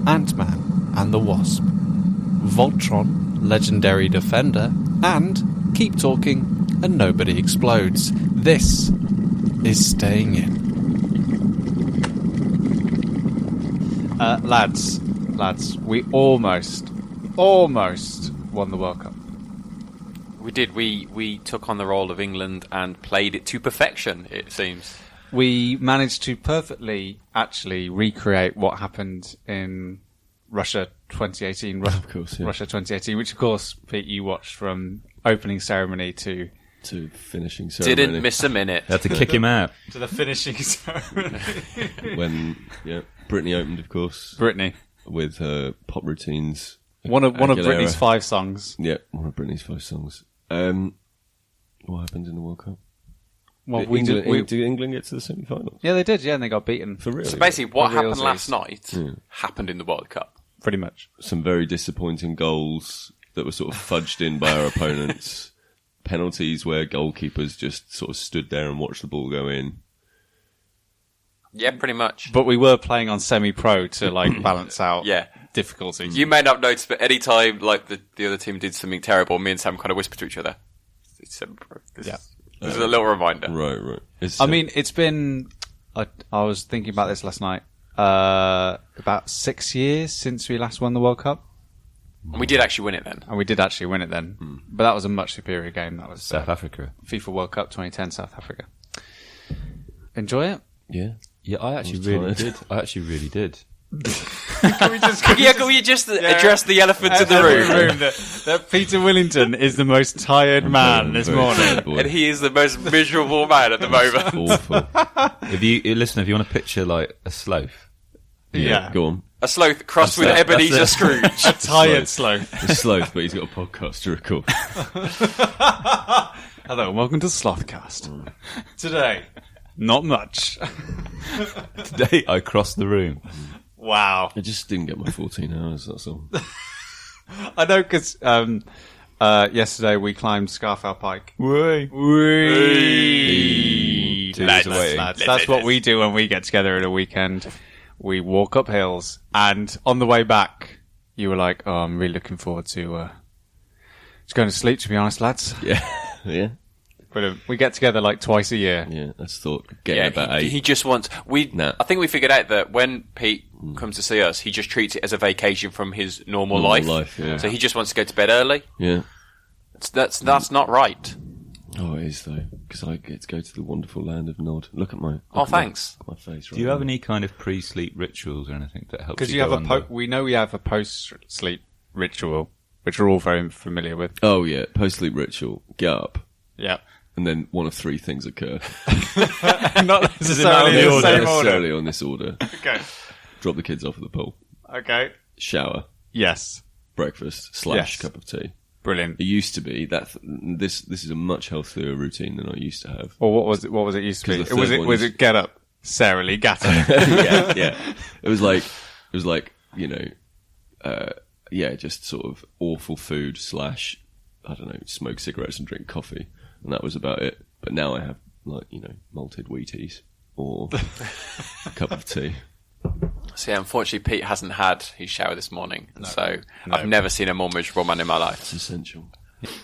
Ant-Man and the Wasp, Voltron, Legendary Defender, and Keep Talking and Nobody Explodes. This is Staying In. Lads, we almost won the World Cup. We did. We took on the role of England and played it to perfection, it seems. We managed to perfectly actually recreate what happened in Russia 2018. Of course, yeah. Russia 2018, which of course, Pete, you watched from opening ceremony to finishing ceremony. Didn't miss a minute. Had to kick him out. to the finishing ceremony. When Britney opened, of course. Britney. With her pop routines. One of Britney's 5 songs. Yeah, one of Britney's 5 songs. What happened in the World Cup? Well, did England get to the semi-finals? Yeah, they did. Yeah, and they got beaten. For real? So basically, what For happened realsies. last night happened in the World Cup. Pretty much. Some very disappointing goals that were sort of fudged in by our opponents. Penalties where goalkeepers just sort of stood there and watched the ball go in. Yeah, pretty much. But we were playing on semi-pro to balance out difficulties. You may not notice, but any time the other team did something terrible, me and Sam kind of whispered to each other. It's semi-pro. This is a little reminder. Right. It's been... I was thinking about this last night. About 6 years since we last won the World Cup. And we did actually win it then. And we did actually win it then. But that was a much superior game. That was South Africa. FIFA World Cup 2010 South Africa. Enjoy it? Yeah. Yeah, I actually really did. Can we just address the elephant in the room? That Peter Willington is the most tired man this morning. And he is the most miserable man at the moment. Awful. If you want to picture like a sloth. Yeah. Go on. A sloth crossed with Ebenezer Scrooge. A tired sloth. A sloth, but he's got a podcast to record. Hello and welcome to Slothcast. Today, not much. Today I crossed the room. Wow. I just didn't get my 14 hours, that's all. I know, because yesterday we climbed Scafell Pike. Whey. 2 days away. That's what we do when we get together at a weekend. We walk up hills, and on the way back, you were like, "Oh, I'm really looking forward to just going to sleep." To be honest, lads. Yeah. But we get together like twice a year. Yeah, that's thought. Getting about 8. He just wants. I think we figured out that when Pete comes to see us, he just treats it as a vacation from his normal life. Yeah. So he just wants to go to bed early. Yeah. That's not right. Oh, it is though, because I get to go to the wonderful land of Nod. Look at my. Thanks. My face. Right Do you have now. any kind of pre-sleep rituals or anything that helps? Because you have we know we have a post-sleep ritual, which we're all very familiar with. Oh yeah, post-sleep ritual. Get up. Yeah. And then one of 3 things occur. Not necessarily in the same order. necessarily on this order. Okay. Drop the kids off at the pool. Okay. Shower. Yes. Breakfast / Yes. cup of tea. Brilliant. It used to be that this is a much healthier routine than I used to have. Or what was it? What was it used to be? 'Cause the third one Was is- it get up, Sarah Lee Gatter? yeah. It was like just sort of awful food / I don't know, smoke cigarettes and drink coffee, and that was about it. But now I have malted Wheaties or a cup of tea. See, unfortunately, Pete hasn't had his shower this morning, so I've never seen a more miserable man in my life. It's essential.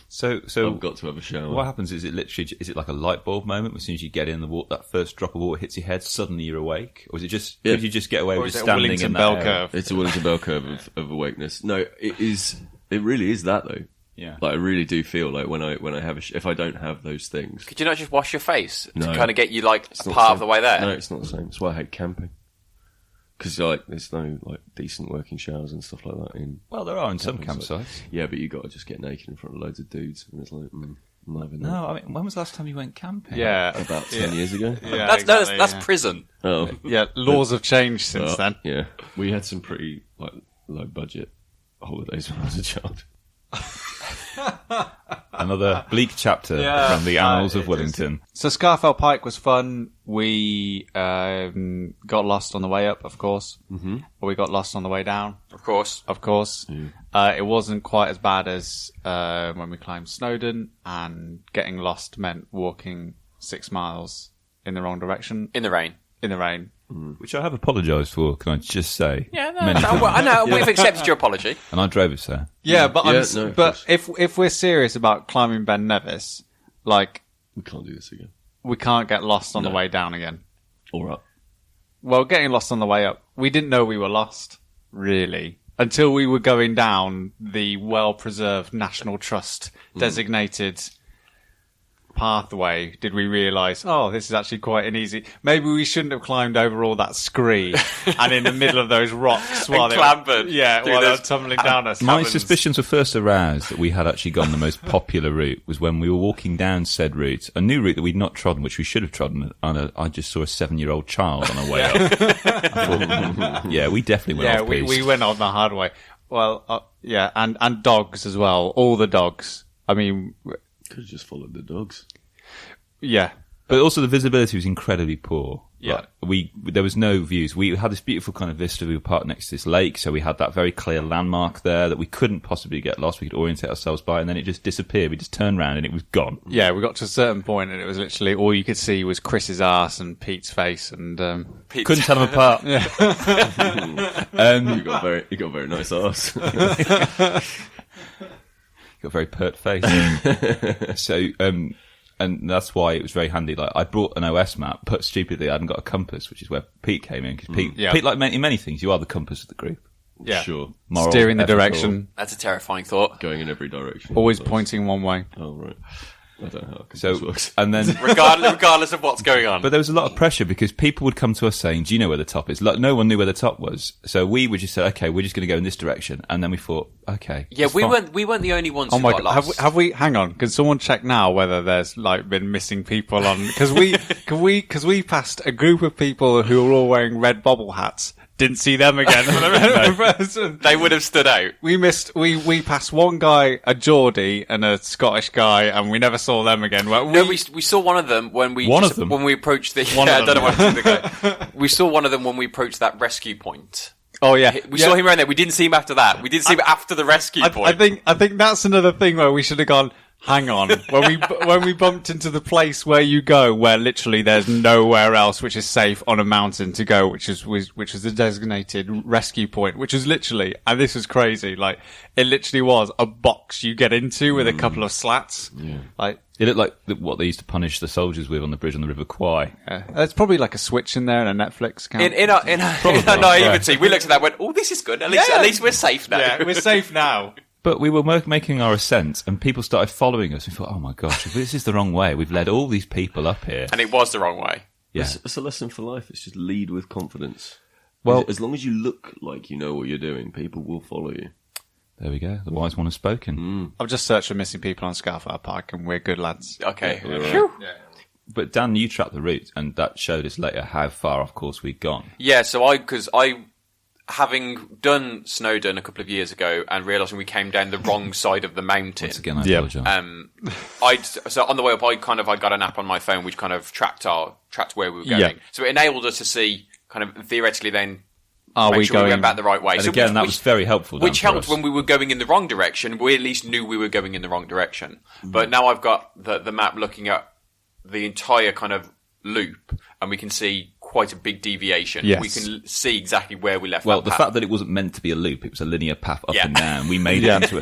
So I've got to have a shower. What happens is it like a light bulb moment? As soon as you get in the water, that first drop of water hits your head, suddenly you're awake? Or is it just, Yeah. did you just get away Or with is it a standing Wellington in that bell area? curve? It's a Wellington bell curve of awakeness. No, it is. It really is that though. Yeah. Like I really do feel like when I have if I don't have those things. Could you not just wash your face to No. kind of get you like It's a not part the of the same. way there? No, it's not the same. That's why I hate camping. Because there's no decent working showers and stuff like that in. Well, there are in some camping campsites. Yeah, but you got to just get naked in front of loads of dudes, and it's like, I'm not having that. No, I mean, when was the last time you went camping? Yeah. About 10 years ago. Yeah, That's prison. Oh, Yeah, laws have changed since then. Yeah, we had some pretty low budget holidays when I was a child. Another bleak chapter from the annals of Wellington. So Scafell Pike was fun. We got lost on the way up, of course. Mm-hmm. Or we got lost on the way down. Of course. Of course. Yeah. It wasn't quite as bad as when we climbed Snowdon, and getting lost meant walking 6 miles in the wrong direction. In the rain. In the rain. Which I have apologised for, can I just say? Yeah, no, Many times. I know. We've accepted your apology. And I drove us there. Yeah, but of if we're serious about climbing Ben Nevis, like We can't do this again. we can't get lost on the way down again. All right. Well, getting lost on the way up, we didn't know we were lost, really, until we were going down the well-preserved National Trust designated pathway. Did we realise, this is actually quite an easy... Maybe we shouldn't have climbed over all that scree and in the middle of those rocks while they clambered. while they were tumbling down us. My Heavens. suspicions were first aroused that we had actually gone the most popular route was when we were walking down said route, a new route that we'd not trodden, which we should have trodden. I just saw a 7-year-old child on our way up. I thought, we definitely went off piste. we went on the hard way. Well, and dogs as well. All the dogs. I mean... Could have just followed the dogs. Yeah. But also the visibility was incredibly poor. Yeah. Like, there was no views. We had this beautiful kind of vista. We were parked next to this lake, so we had that very clear landmark there that we couldn't possibly get lost. We could orientate ourselves by, and then it just disappeared. We just turned around and it was gone. Yeah, we got to a certain point and it was literally all you could see was Chris's arse and Pete's face and... Couldn't tell them apart. You got a very nice arse. Got a very pert face. So, and that's why it was very handy. Like, I brought an OS map, but stupidly I hadn't got a compass, which is where Pete came in. Because Pete, like many things, you are the compass of the group. Yeah. Sure. Moral, steering the ethical. direction. That's a terrifying thought. Going in every direction. Always pointing one way. Oh, right. I don't know how this So, works. and then... Regardless of what's going on. But there was a lot of pressure because people would come to us saying, do you know where the top is? Like, no one knew where the top was. So we would just say, okay, we're just going to go in this direction. And then we thought, okay. Yeah, it's we fine. weren't the only ones Oh who my got god! lost. Have we? Hang on. Can someone check now whether there's like been missing people on? Because we passed a group of people who were all wearing red bobble hats. Didn't see them again. They would have stood out. We passed one guy, a Geordie, and a Scottish guy, and we never saw them again. We saw one of them when we approached the. I don't know what to do. We saw one of them when we approached that rescue point. Oh yeah, We saw him around there. We didn't see him after that. We didn't see him after the rescue point. I think that's another thing where we should have gone. Hang on, when we bumped into the place where you go, where literally there's nowhere else which is safe on a mountain to go, which is the designated rescue point, which is literally, and this was crazy, like it literally was a box you get into with a couple of slats. Yeah. Like It looked like what they used to punish the soldiers with on the bridge on the River Kwai. there's probably like a switch in there and a Netflix account. In our naivety, we looked at that and went, "Oh, this is good. At least we're safe now." Yeah, we're safe now. But we were making our ascent, and people started following us. We thought, oh my gosh, this is the wrong way. We've led all these people up here. And it was the wrong way. Yeah. It's a lesson for life. It's just lead with confidence. Well, as long as you look like you know what you're doing, people will follow you. There we go. The wise one has spoken. I've just searched for missing people on Scafell Pike, and we're good lads. Okay. But Dan, you tracked the route, and that showed us later how far off course we'd gone. Yeah, so having done Snowdon a couple of years ago and realising we came down the wrong side of the mountain. Once again, I apologise. So on the way up, I got an app on my phone which kind of tracked where we were going. Yeah. So it enabled us to see kind of theoretically then Are we we went back the right way. And so again, that was very helpful. Which Dan, for helped us. when we were going in the wrong direction. We at least knew we were going in the wrong direction. But now I've got the map looking at the entire kind of loop, and we can see quite a big deviation. Yes. We can see exactly where we left. Well, that the path. fact that it wasn't meant to be a loop, it was a linear path up Yeah. and down. We made Yeah, it into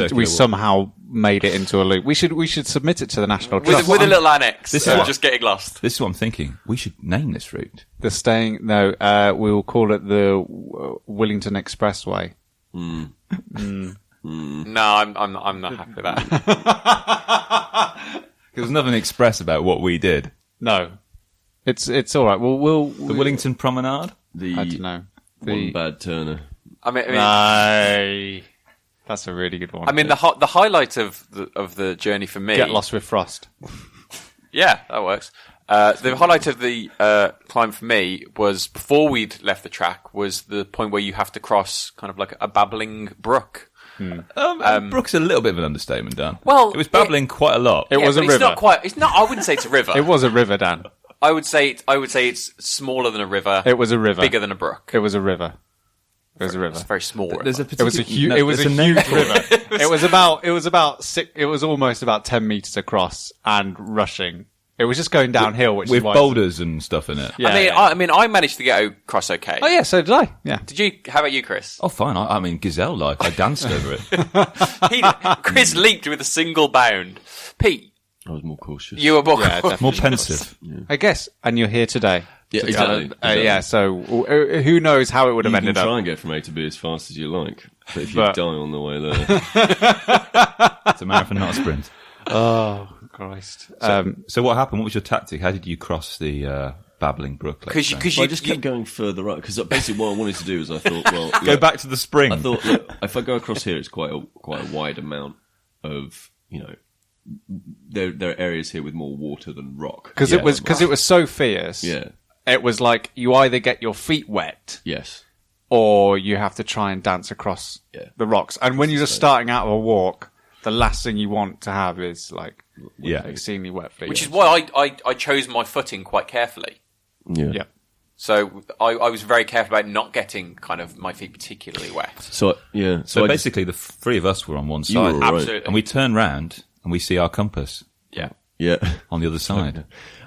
it. we somehow made it into a loop. We should submit it to the National Trust. with a little annex. This is what- just getting lost. This is what I'm thinking. We should name this route. We will call it the Willington Expressway. No, I'm not happy with that. There's nothing express about what we did. No, it's all right. We'll The Willington Promenade? I don't know. One bad turner. I mean, No, that's a really good one. I mean, the highlight of the journey for me. Get lost with Frost. Yeah, that works. The highlight of the climb for me was before we'd left the track was the point where you have to cross kind of like a babbling brook. Brook's a little bit of an understatement, Dan. Well, it was babbling quite a lot. It was a but river. It's not quite. It's not. I wouldn't say it's a river. It was a river, Dan. I would say it's smaller than a river. It was a river. Bigger than a brook. It was a river. It was a river. It's very small. River. There's a It was a huge. It was a huge river. It was about 6. It was almost about 10 meters across and rushing. It was just going downhill, which with is why boulders and stuff in it. Yeah, I mean, I managed to get across okay. Oh yeah, so did I. Yeah. Did you? How about you, Chris? Oh, fine. I mean, gazelle-like. I danced over it. Chris leaped with a single bound. Pete, I was more cautious. you were more, definitely. More pensive. I guess, and you're here today. Yeah, exactly. Yeah, so who knows how it would have You ended can try up. and get from A to B as fast as you like, but if you die on the way there, It's a marathon, not a sprint. Oh, Christ. So what happened? What was your tactic? How did you cross the babbling brook? because well, I just kept going further up. Because basically, what I wanted to do is, I thought, well, Go look, back to the spring. I thought, look, if I go across here, it's quite a wide amount of, there are areas here with more water than rock. Because it was so fierce. Yeah. It was like you either get your feet wet Yes. or you have to try and dance across the rocks. And when you're just starting out of a walk, the last thing you want to have is extremely wet feet. which is why I chose my footing quite carefully. Yeah. Yeah. So I was very careful about not getting kind of my feet particularly wet. So So basically, the three of us were on one side. were right. Absolutely. And we turn round and we see our compass Yeah. Yeah. on the other side.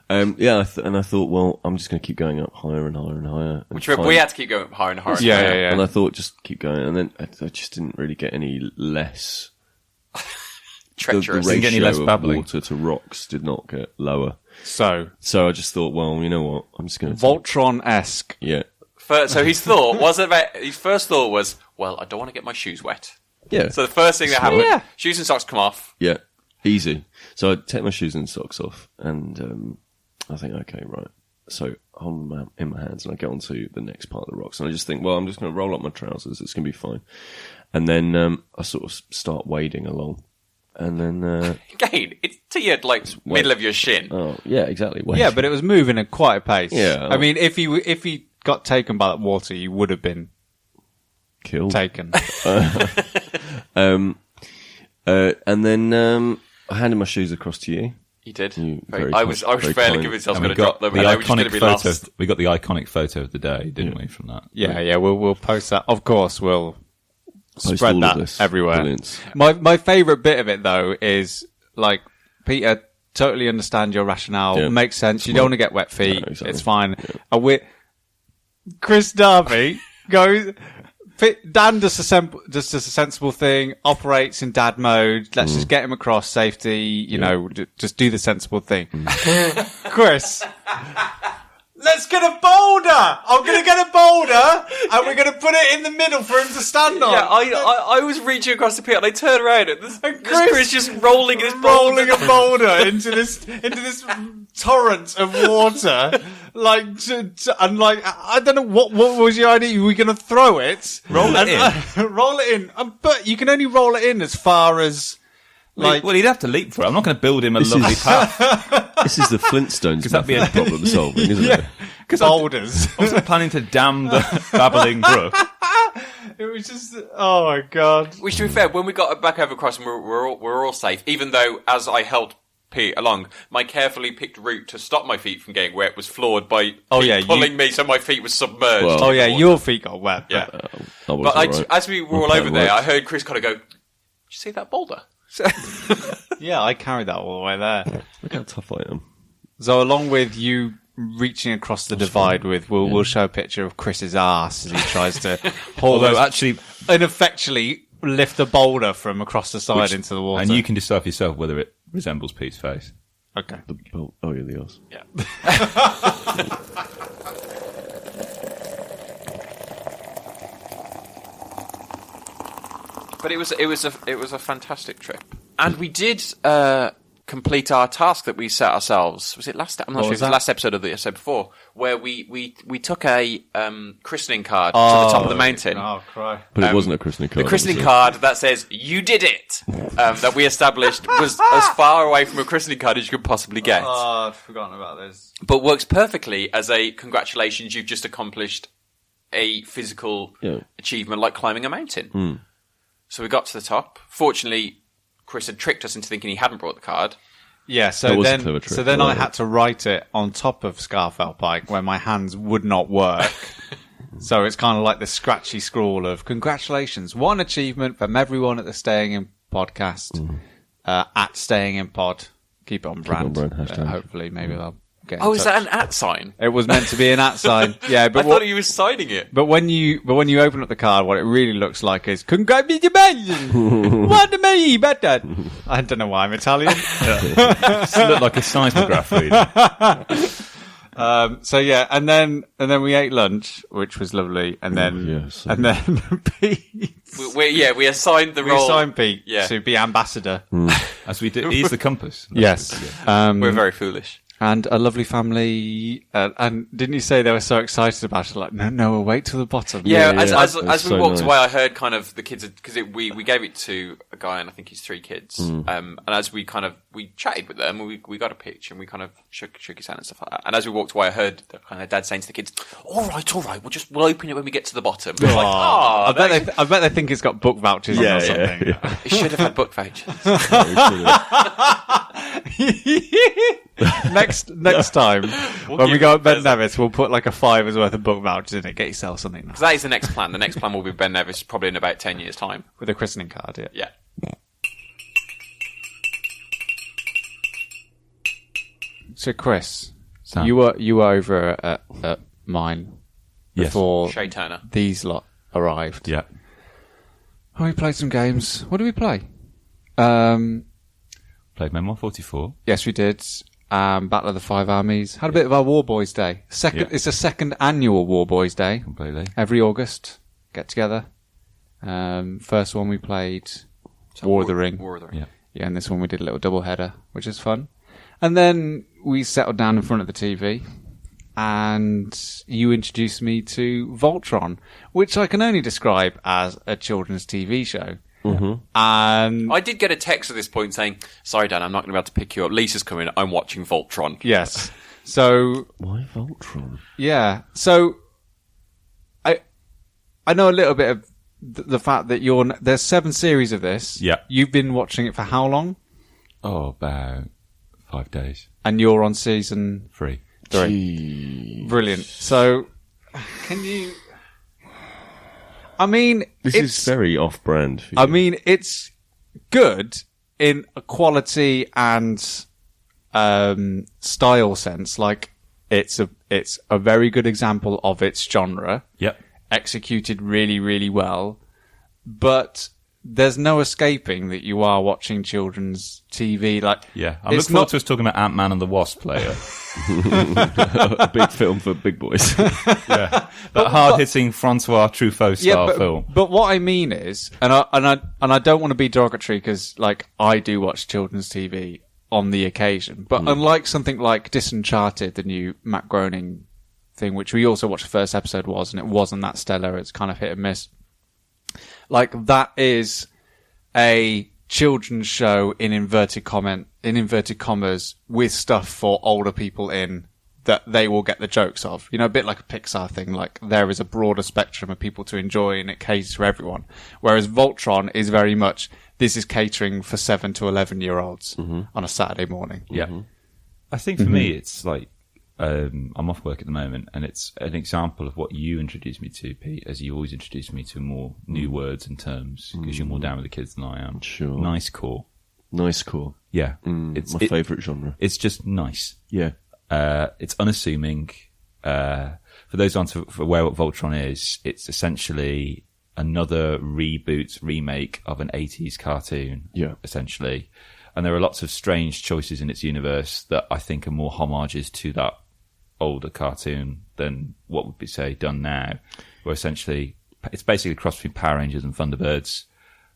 And I thought, well, I'm just going to keep going up higher and higher and higher. Which we had to keep going higher and higher. and higher. Yeah. And I thought, just keep going. And then I just didn't really get any less. Treacherous. The Didn't get any ratio less of babbling. water to rocks did not get lower. So, So I just thought, well, you know what? I'm just going to... Voltron-esque. Yeah. So his thought wasn't about. His first thought was, well, I don't want to get my shoes wet. Yeah. So the first thing that happened, Yeah. shoes and socks come off. Yeah. Easy. So I take my shoes and socks off, and I think, okay, right. So I hold them in my hands, and I get onto the next part of the rocks, and I just think, well, I'm just going to roll up my trousers. It's going to be fine. And then I sort of start wading along, and then Again, it's to your middle of your shin. oh yeah, exactly. Wading. Yeah, but it was moving at quite a pace. Yeah. I mean, if he got taken by that water, you would have been killed. taken. And then I handed my shoes across to you. You did. very I was very fairly kind. convinced I was And going to drop them, and I was just going to be lost. We got the iconic photo of the day, didn't we, from that? Yeah. We'll post that. Of course, we'll Post spread all of that this. everywhere. Brilliant. My favourite bit of it, though, is like Peter. Totally understand your rationale. Yeah. Makes sense. You don't want to get wet feet. No, exactly. It's fine. Chris Darby goes. Dan does a sensible thing. Operates in dad mode. Let's just get him across safety. Just do the sensible thing. Chris. Let's get a boulder! I'm going to get a boulder, and we're going to put it in the middle for him to stand on. Yeah, I was reaching across the pit, and I turned around, and this Chris Chris just rolling this rolling a boulder into this torrent of water, and I don't know what was your idea. Were we going to throw it? Roll it in. Roll it in, but you can only roll it in as far as Well, he'd have to leap for it. I'm not going to build him a lovely path. This is the Flintstones that'd be method of problem solving, isn't it? Because boulders. I wasn't planning to dam the babbling brook. It was just, oh my god. Which, to be fair, when we got back over across, and we're all safe, even though, as I helped Pete along, my carefully picked route to stop my feet from getting wet was flawed by Pete pulling me so my feet were submerged. Well, your feet got wet. Yeah. But as we were all over there, I heard Chris kind of go, "Did you see that boulder?" Yeah, I carried that all the way there. Look how tough I am. So along with you reaching across the divide we'll show a picture of Chris's ass as he tries to Actually, ineffectually lift a boulder from across the side into the water. and you can decide for yourself whether it resembles Pete's face. Okay. Oh, yeah, the ass. Yeah. But it was a fantastic trip, and we did complete our task that we set ourselves. Was it last? I'm not sure. It was the last episode of the episode before, where we took a christening card to the top of the mountain. Oh, cry. But it wasn't a christening card. The christening card that says "You did it," that we established was as far away from a christening card as you could possibly get. Oh, I'd forgotten about this. But works perfectly as a congratulations, you've just accomplished a physical achievement like climbing a mountain. So we got to the top. Fortunately, Chris had tricked us into thinking he hadn't brought the card. Yeah, so then I had to write it on top of Scafell Pike where my hands would not work. So it's kind of like the scratchy scrawl of congratulations, one achievement from everyone at the Staying In podcast, at Staying In Pod. keep it on brand. hashtag. Hopefully, maybe they'll get in Oh, is touch. that an @ sign? It was meant to be an @ sign. Yeah, but I thought he was signing it. But when you open up the card, what it really looks like is congratulations. What me better? I don't know why I'm Italian. It looked like a seismograph reader. So yeah, and then we ate lunch, which was lovely, and then Pete. We assigned the We role. assigned Pete Yeah. to be ambassador. As we do. He's the compass. Yes, We're very foolish. and a lovely family. And didn't you say they were so excited about it? Like, no, we'll wait till the bottom. Yeah, Yeah, as we so walked nice. away, I heard kind of the kids, because we gave it to a guy, and I think he's 3 kids. And as we chatted with them, we got a picture, and we kind of shook his hand and stuff like that. And as we walked away, I heard their dad saying to the kids, "All right, we'll open it when we get to the bottom." I was like, I bet they think it's got book vouchers on or something. Yeah. it should have had book vouchers. Next time when we go at Ben Nevis, we'll put like a $5 worth of book vouchers in it. Get yourself something nice. That is the next plan. The next plan will be Ben Nevis, probably in about 10 years' time. With a christening card. Yeah. Yeah. So Chris, Sam. you were over at mine Yes. before Shay Turner. these lot arrived. Yeah. Oh, we played some games. What did we play? Played Memoir 44. Yes, we did. Battle of the Five Armies. Had a bit of our War Boys Day. Yeah. It's a second annual War Boys Day. Completely. Every August, get together. First one we played War of the Ring. War of the Ring. Yeah. Yeah, and this one we did a little double header, which is fun. And then we settled down in front of the TV, and you introduced me to Voltron, which I can only describe as a children's TV show. Mm-hmm. And I did get a text at this point saying, "Sorry, Dan, I'm not going to be able to pick you up. Lisa's coming. I'm watching Voltron." yes, so Why Voltron? yeah, so I know a little bit of the fact that there's 7 series of this. Yeah. You've been watching it for how long? Oh, about 5 days. And you're on season 3. 3. Jeez. Brilliant. So, can you? I mean, This is very off-brand. For you. I mean, it's good in a quality and style sense. Like, it's a very good example of its genre, Yep. executed really, really well. But there's no escaping that you are watching children's TV. Like, Yeah. I'm it's looking forward not to us talking about Ant-Man and the Wasp later. a big film for big boys. Yeah. That hard-hitting Francois Truffaut style film. But what I mean is, and I don't want to be derogatory because, like, I do watch children's TV on the occasion. But unlike something like Disenchanted, the new Matt Groening thing, which we also watched the first episode and it wasn't that stellar. It's kind of hit and miss. Like, that is a children's show in inverted commas with stuff for older people in that they will get the jokes of. You know, a bit like a Pixar thing. Like, there is a broader spectrum of people to enjoy and it caters for everyone. Whereas Voltron is very much, this is catering for 7 to 11-year-olds on a Saturday morning. Yeah. I think for me, it's like, I'm off work at the moment, and it's an example of what you introduced me to, Pete, as you always introduced me to more new words and terms, because you're more down with the kids than I am. Sure. Nice core. Nice core. Yeah. It's my favourite genre. It's just nice. Yeah. It's unassuming. For those who aren't aware what Voltron is, it's essentially another remake of an 80s cartoon. Yeah. Essentially. And there are lots of strange choices in its universe that I think are more homages to that older cartoon than what would be, say, done now. Where essentially, it's basically a cross between Power Rangers and Thunderbirds.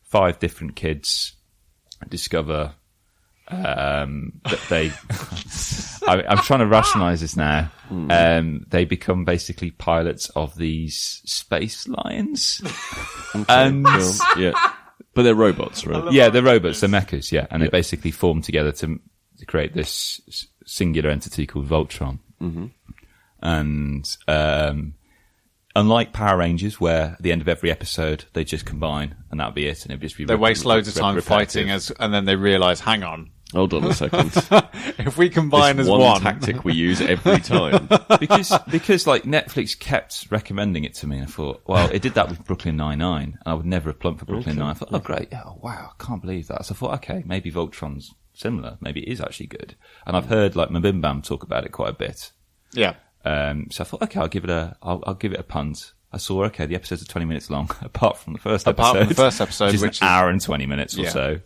5 different kids discover that they... I'm trying to rationalise this now. They become basically pilots of these space lions. And... yeah. But they're robots, right? Yeah, they're robots, they're mechas, yeah. And they basically form together to create this singular entity called Voltron. Mm-hmm. And unlike Power Rangers, where at the end of every episode they just combine and that'll be it, and it'll just be They waste loads of time fighting, and then they realise, hang on, Hold on a second. if we combine This as one tactic we use every time. because like Netflix kept recommending it to me, and I thought, well, it did that with Brooklyn Nine-Nine, and I would never have plumped for Brooklyn Nine. I thought, oh great, oh wow, I can't believe that. So I thought, okay, maybe Voltron's similar. Maybe it is actually good. And I've heard like Mabim Bam talk about it quite a bit. Yeah. So I thought, okay, I'll give it a punt. I saw, okay, the episodes are 20 minutes long, apart from the first episode. Which is an hour and 20 minutes or so,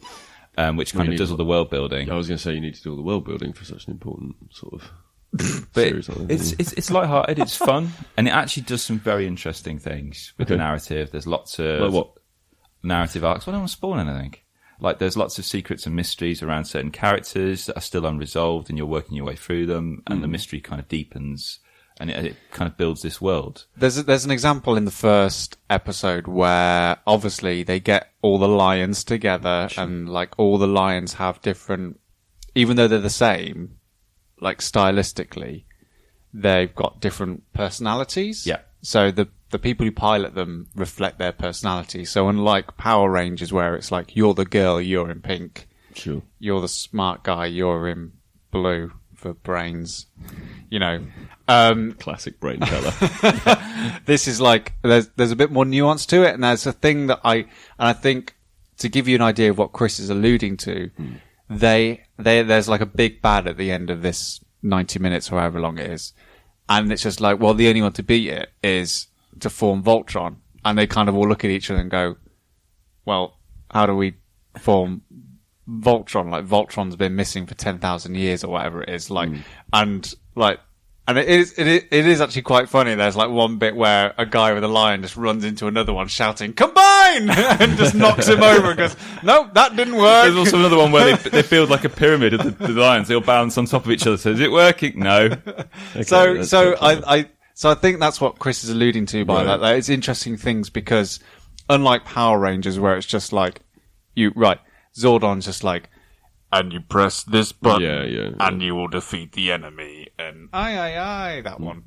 which kind of does all the world building. I was going to say you need to do all the world building for such an important sort of but series. It's lighthearted, it's fun, and it actually does some very interesting things with the narrative. There's lots of narrative arcs. Well, I don't want to spoil anything. Like, there's lots of secrets and mysteries around certain characters that are still unresolved, and you're working your way through them, and the mystery kind of deepens. And it kind of builds this world. There's an example in the first episode where obviously they get all the lions together and like all the lions have different, even though they're the same, like stylistically, they've got different personalities. Yeah. So the people who pilot them reflect their personality. So unlike Power Rangers where it's like you're the girl, you're in pink. Sure. You're the smart guy, you're in blue for brains. You know. Classic brain colour. This is like there's a bit more nuance to it, and there's a thing that I think to give you an idea of what Kris is alluding to, there's like a big bad at the end of this 90 minutes or however long it is, and it's just like, well, the only one to beat it is to form Voltron, and they kind of all look at each other and go, well, how do we form Voltron? Like Voltron's been missing for 10,000 years or whatever it is, like, and like. And it is actually quite funny. There's like one bit where a guy with a lion just runs into another one shouting, "Combine!" and just knocks him over and goes, "Nope, that didn't work." There's also another one where they build like a pyramid of the lions. They all balance on top of each other. So is it working? No. Okay, so I think that's what Kris is alluding to by that. Like, it's interesting things because unlike Power Rangers where it's just like, Zordon's just like, and you press this button, and you will defeat the enemy. And aye, that one.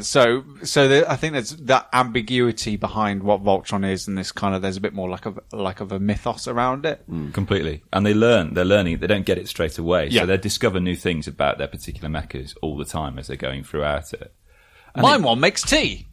So I think there's that ambiguity behind what Voltron is, and this kind of there's a bit more like of a mythos around it. Completely, and they're learning. They don't get it straight away, so they discover new things about their particular mechas all the time as they're going throughout it. And Mine one makes tea.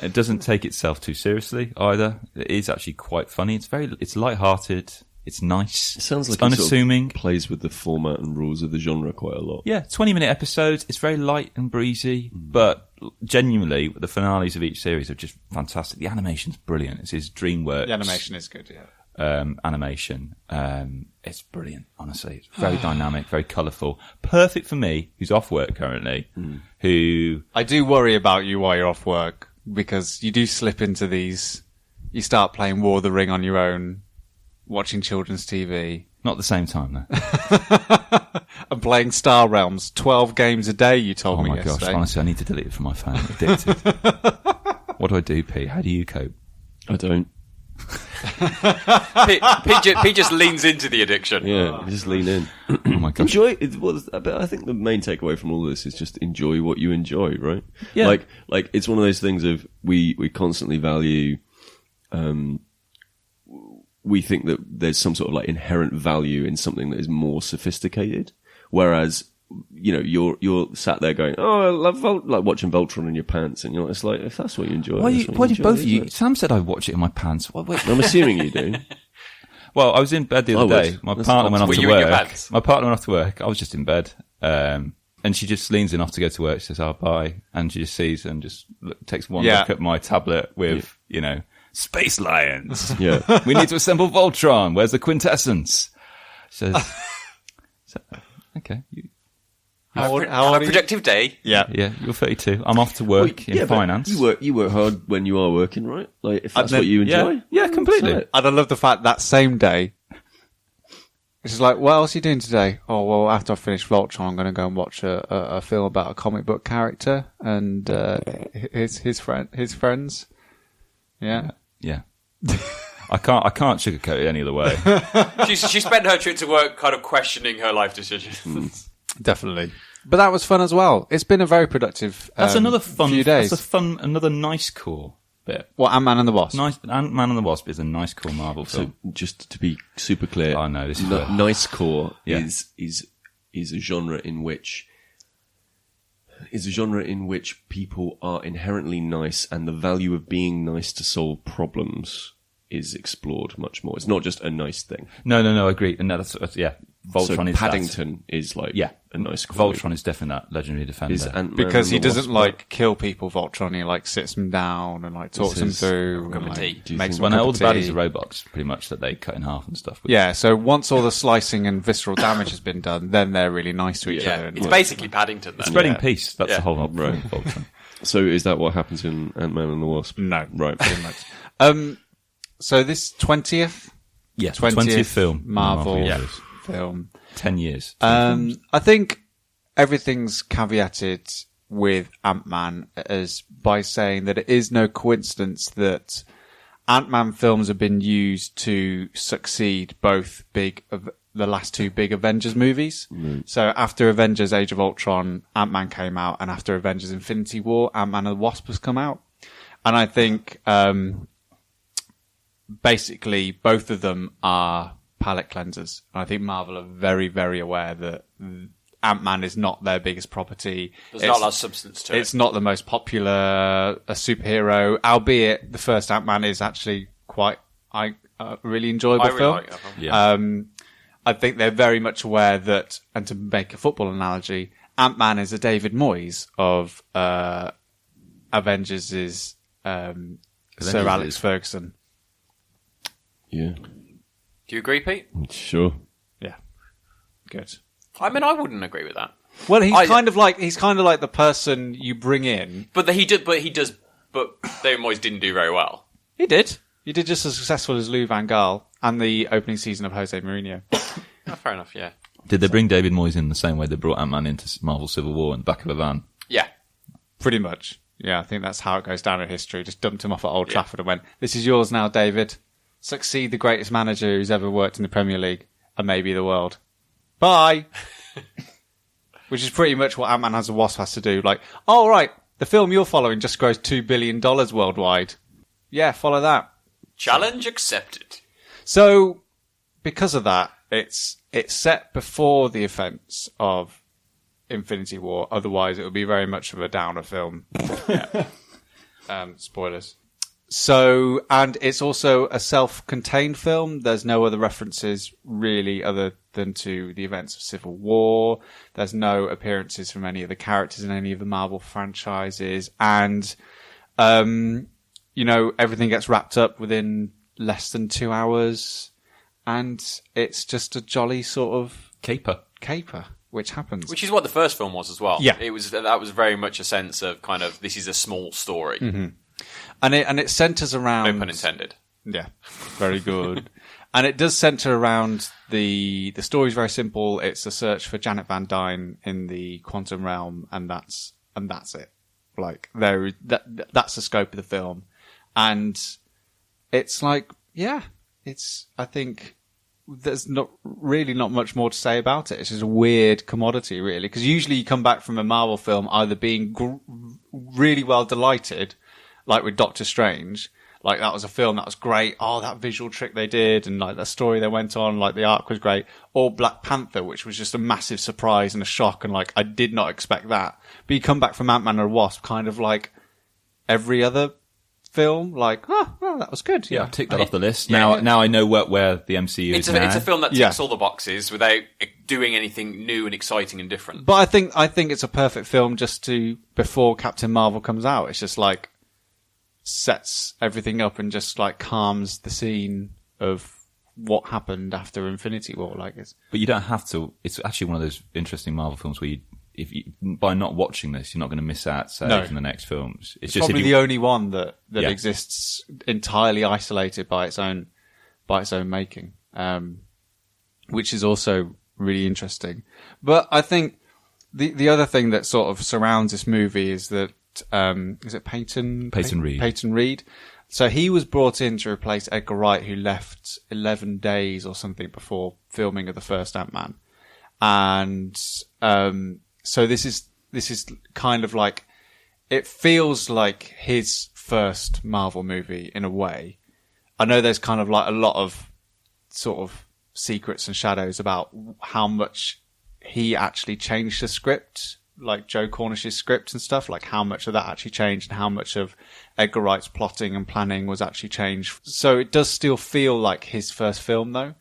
It doesn't take itself too seriously either. It is actually quite funny. It's light-hearted. It's nice. It sounds like it's unassuming. Sort of plays with the format and rules of the genre quite a lot. Yeah, 20-minute episodes. It's very light and breezy, but genuinely, the finales of each series are just fantastic. The animation's brilliant. It's his DreamWorks. The animation is good, yeah. Animation. It's brilliant, honestly. It's very dynamic, very colourful. Perfect for me, who's off work currently, who... I do worry about you while you're off work, because you do slip into these... You start playing War of the Ring on your own, watching children's TV. Not at the same time, though. And playing Star Realms 12 games a day, you told me yesterday. Oh my gosh, honestly, I need to delete it from my phone. I'm addicted. What do I do, Pete? How do you cope? I don't. Pete just leans into the addiction. Yeah, just lean in. Oh my gosh. Enjoy it. But I think the main takeaway from all this is just enjoy what you enjoy, right? Yeah. Like it's one of those things of we constantly value, we think that there's some sort of like inherent value in something that is more sophisticated, whereas you're sat there going, oh, I love like watching Voltron in your pants, and it's like, if that's what you enjoy, why did both of you? Sam said I watch it in my pants. Wait. I'm assuming you do. Well, I was in bed the other day. My partner went off to work. My partner went off to work. I was just in bed, and she just leans in off to go to work. She says, "Oh, bye," and she just sees and just takes one look at my tablet with Space Lions. Yeah. We need to assemble Voltron. Where's the quintessence? She says, okay. Have a productive day. Yeah. Yeah, you're 32. I'm off to work in finance. You work hard when you are working, right? Like, if that's what you enjoy. Yeah, completely. And I love the fact that same day, it's like, what else are you doing today? Oh, well, after I finish Voltron, I'm going to go and watch a film about a comic book character and his friends. Yeah. Yeah. I can't sugarcoat it any other way. She spent her trip to work kind of questioning her life decisions. Definitely. But that was fun as well. It's been a very productive That's another fun few days. That's another nice core bit. What, Ant-Man and the Wasp? Ant-Man and the Wasp is a nice core Marvel film. So just to be super clear, I know this is nice core is a genre in which people are inherently nice, and the value of being nice to solve problems is explored much more. It's not just a nice thing. No, I agree. And that's Voltron is Paddington is like a nice Voltron is definitely that legendary defender. Because he doesn't like kill people, Voltron. He like sits them down and like talks them through. And, like, makes them all the baddies are robots, pretty much, that they cut in half and stuff. Yeah, so once all the slicing and visceral damage has been done, then they're really nice to each other. It's basically Paddington then. Spreading peace, that's the whole right. Voltron. So is that what happens in Ant-Man and the Wasp? No. Right. Pretty much. So this 20th? Yes, 20th film. Marvel film. 10 years. I think everything's caveated with Ant-Man as by saying that it is no coincidence that Ant-Man films have been used to succeed both the last two big Avengers movies. So after Avengers Age of Ultron, Ant-Man came out, and after Avengers Infinity War, Ant-Man and the Wasp has come out. And I think basically both of them are palate cleansers. And I think Marvel are very, very aware that Ant-Man is not their biggest property. There's not a lot of substance to it. It's not the most popular superhero, albeit the first Ant-Man is actually quite really enjoyable film. Like that film. I think they're very much aware that, and to make a football analogy, Ant-Man is a David Moyes of Avengers is Sir Alex Ferguson. Yeah. Do you agree, Pete? Sure. Yeah. Good. I mean, I wouldn't agree with that. Well, he's kind of like the person you bring in. But David Moyes didn't do very well. He did. He did just as successful as Lou Van Gaal and the opening season of Jose Mourinho. Oh, fair enough, yeah. Did they bring David Moyes in the same way they brought Ant-Man into Marvel Civil War in the back of a van? Yeah. Pretty much. Yeah, I think that's how it goes down in history. Just dumped him off at Old Trafford and went, "This is yours now, David. Succeed the greatest manager who's ever worked in the Premier League and maybe the world. Bye." Which is pretty much what Ant-Man and the Wasp has to do. Like, oh, right, the film you're following just grossed $2 billion worldwide. Yeah, follow that. Challenge accepted. So, because of that, it's set before the events of Infinity War. Otherwise, it would be very much of a downer film. Spoilers. So, and it's also a self-contained film. There's no other references really other than to the events of Civil War. There's no appearances from any of the characters in any of the Marvel franchises. And, everything gets wrapped up within less than 2 hours. And it's just a jolly sort of caper, which happens. Which is what the first film was as well. Yeah. That was very much a sense of kind of, this is a small story. Mm-hmm. And it centres around... No pun intended. Yeah, very good. And it does centre around the story's very simple. It's a search for Janet Van Dyne in the quantum realm, and that's it. Like that's the scope of the film, and it's like I think there's not much more to say about it. It's just a weird commodity, really, because usually you come back from a Marvel film either being really well delighted, like with Doctor Strange. Like, that was a film that was great. Oh, that visual trick they did, and like that story they went on, like the arc was great. Or Black Panther, which was just a massive surprise and a shock, and like I did not expect that. But you come back from Ant-Man and the Wasp, kind of like every other film, like, well, that was good. Yeah, tick that off the list. Now I know where the MCU is now. It's a film that ticks all the boxes without doing anything new and exciting and different. But I think it's a perfect film just before Captain Marvel comes out. It's just like sets everything up and just like calms the scene of what happened after Infinity War. But you don't have to. It's actually one of those interesting Marvel films where by not watching this, you're not going to miss out, from the next films. It's just probably the only one that exists entirely isolated by its own making, which is also really interesting. But I think the other thing that sort of surrounds this movie is that is it Peyton Reed? Peyton Reed. So he was brought in to replace Edgar Wright, who left 11 days or something before filming of the first Ant-Man, and so this is kind of like, it feels like his first Marvel movie in a way. I know there's kind of like a lot of sort of secrets and shadows about how much he actually changed the script, like Joe Cornish's script and stuff, like how much of that actually changed and how much of Edgar Wright's plotting and planning was actually changed. So it does still feel like his first film though.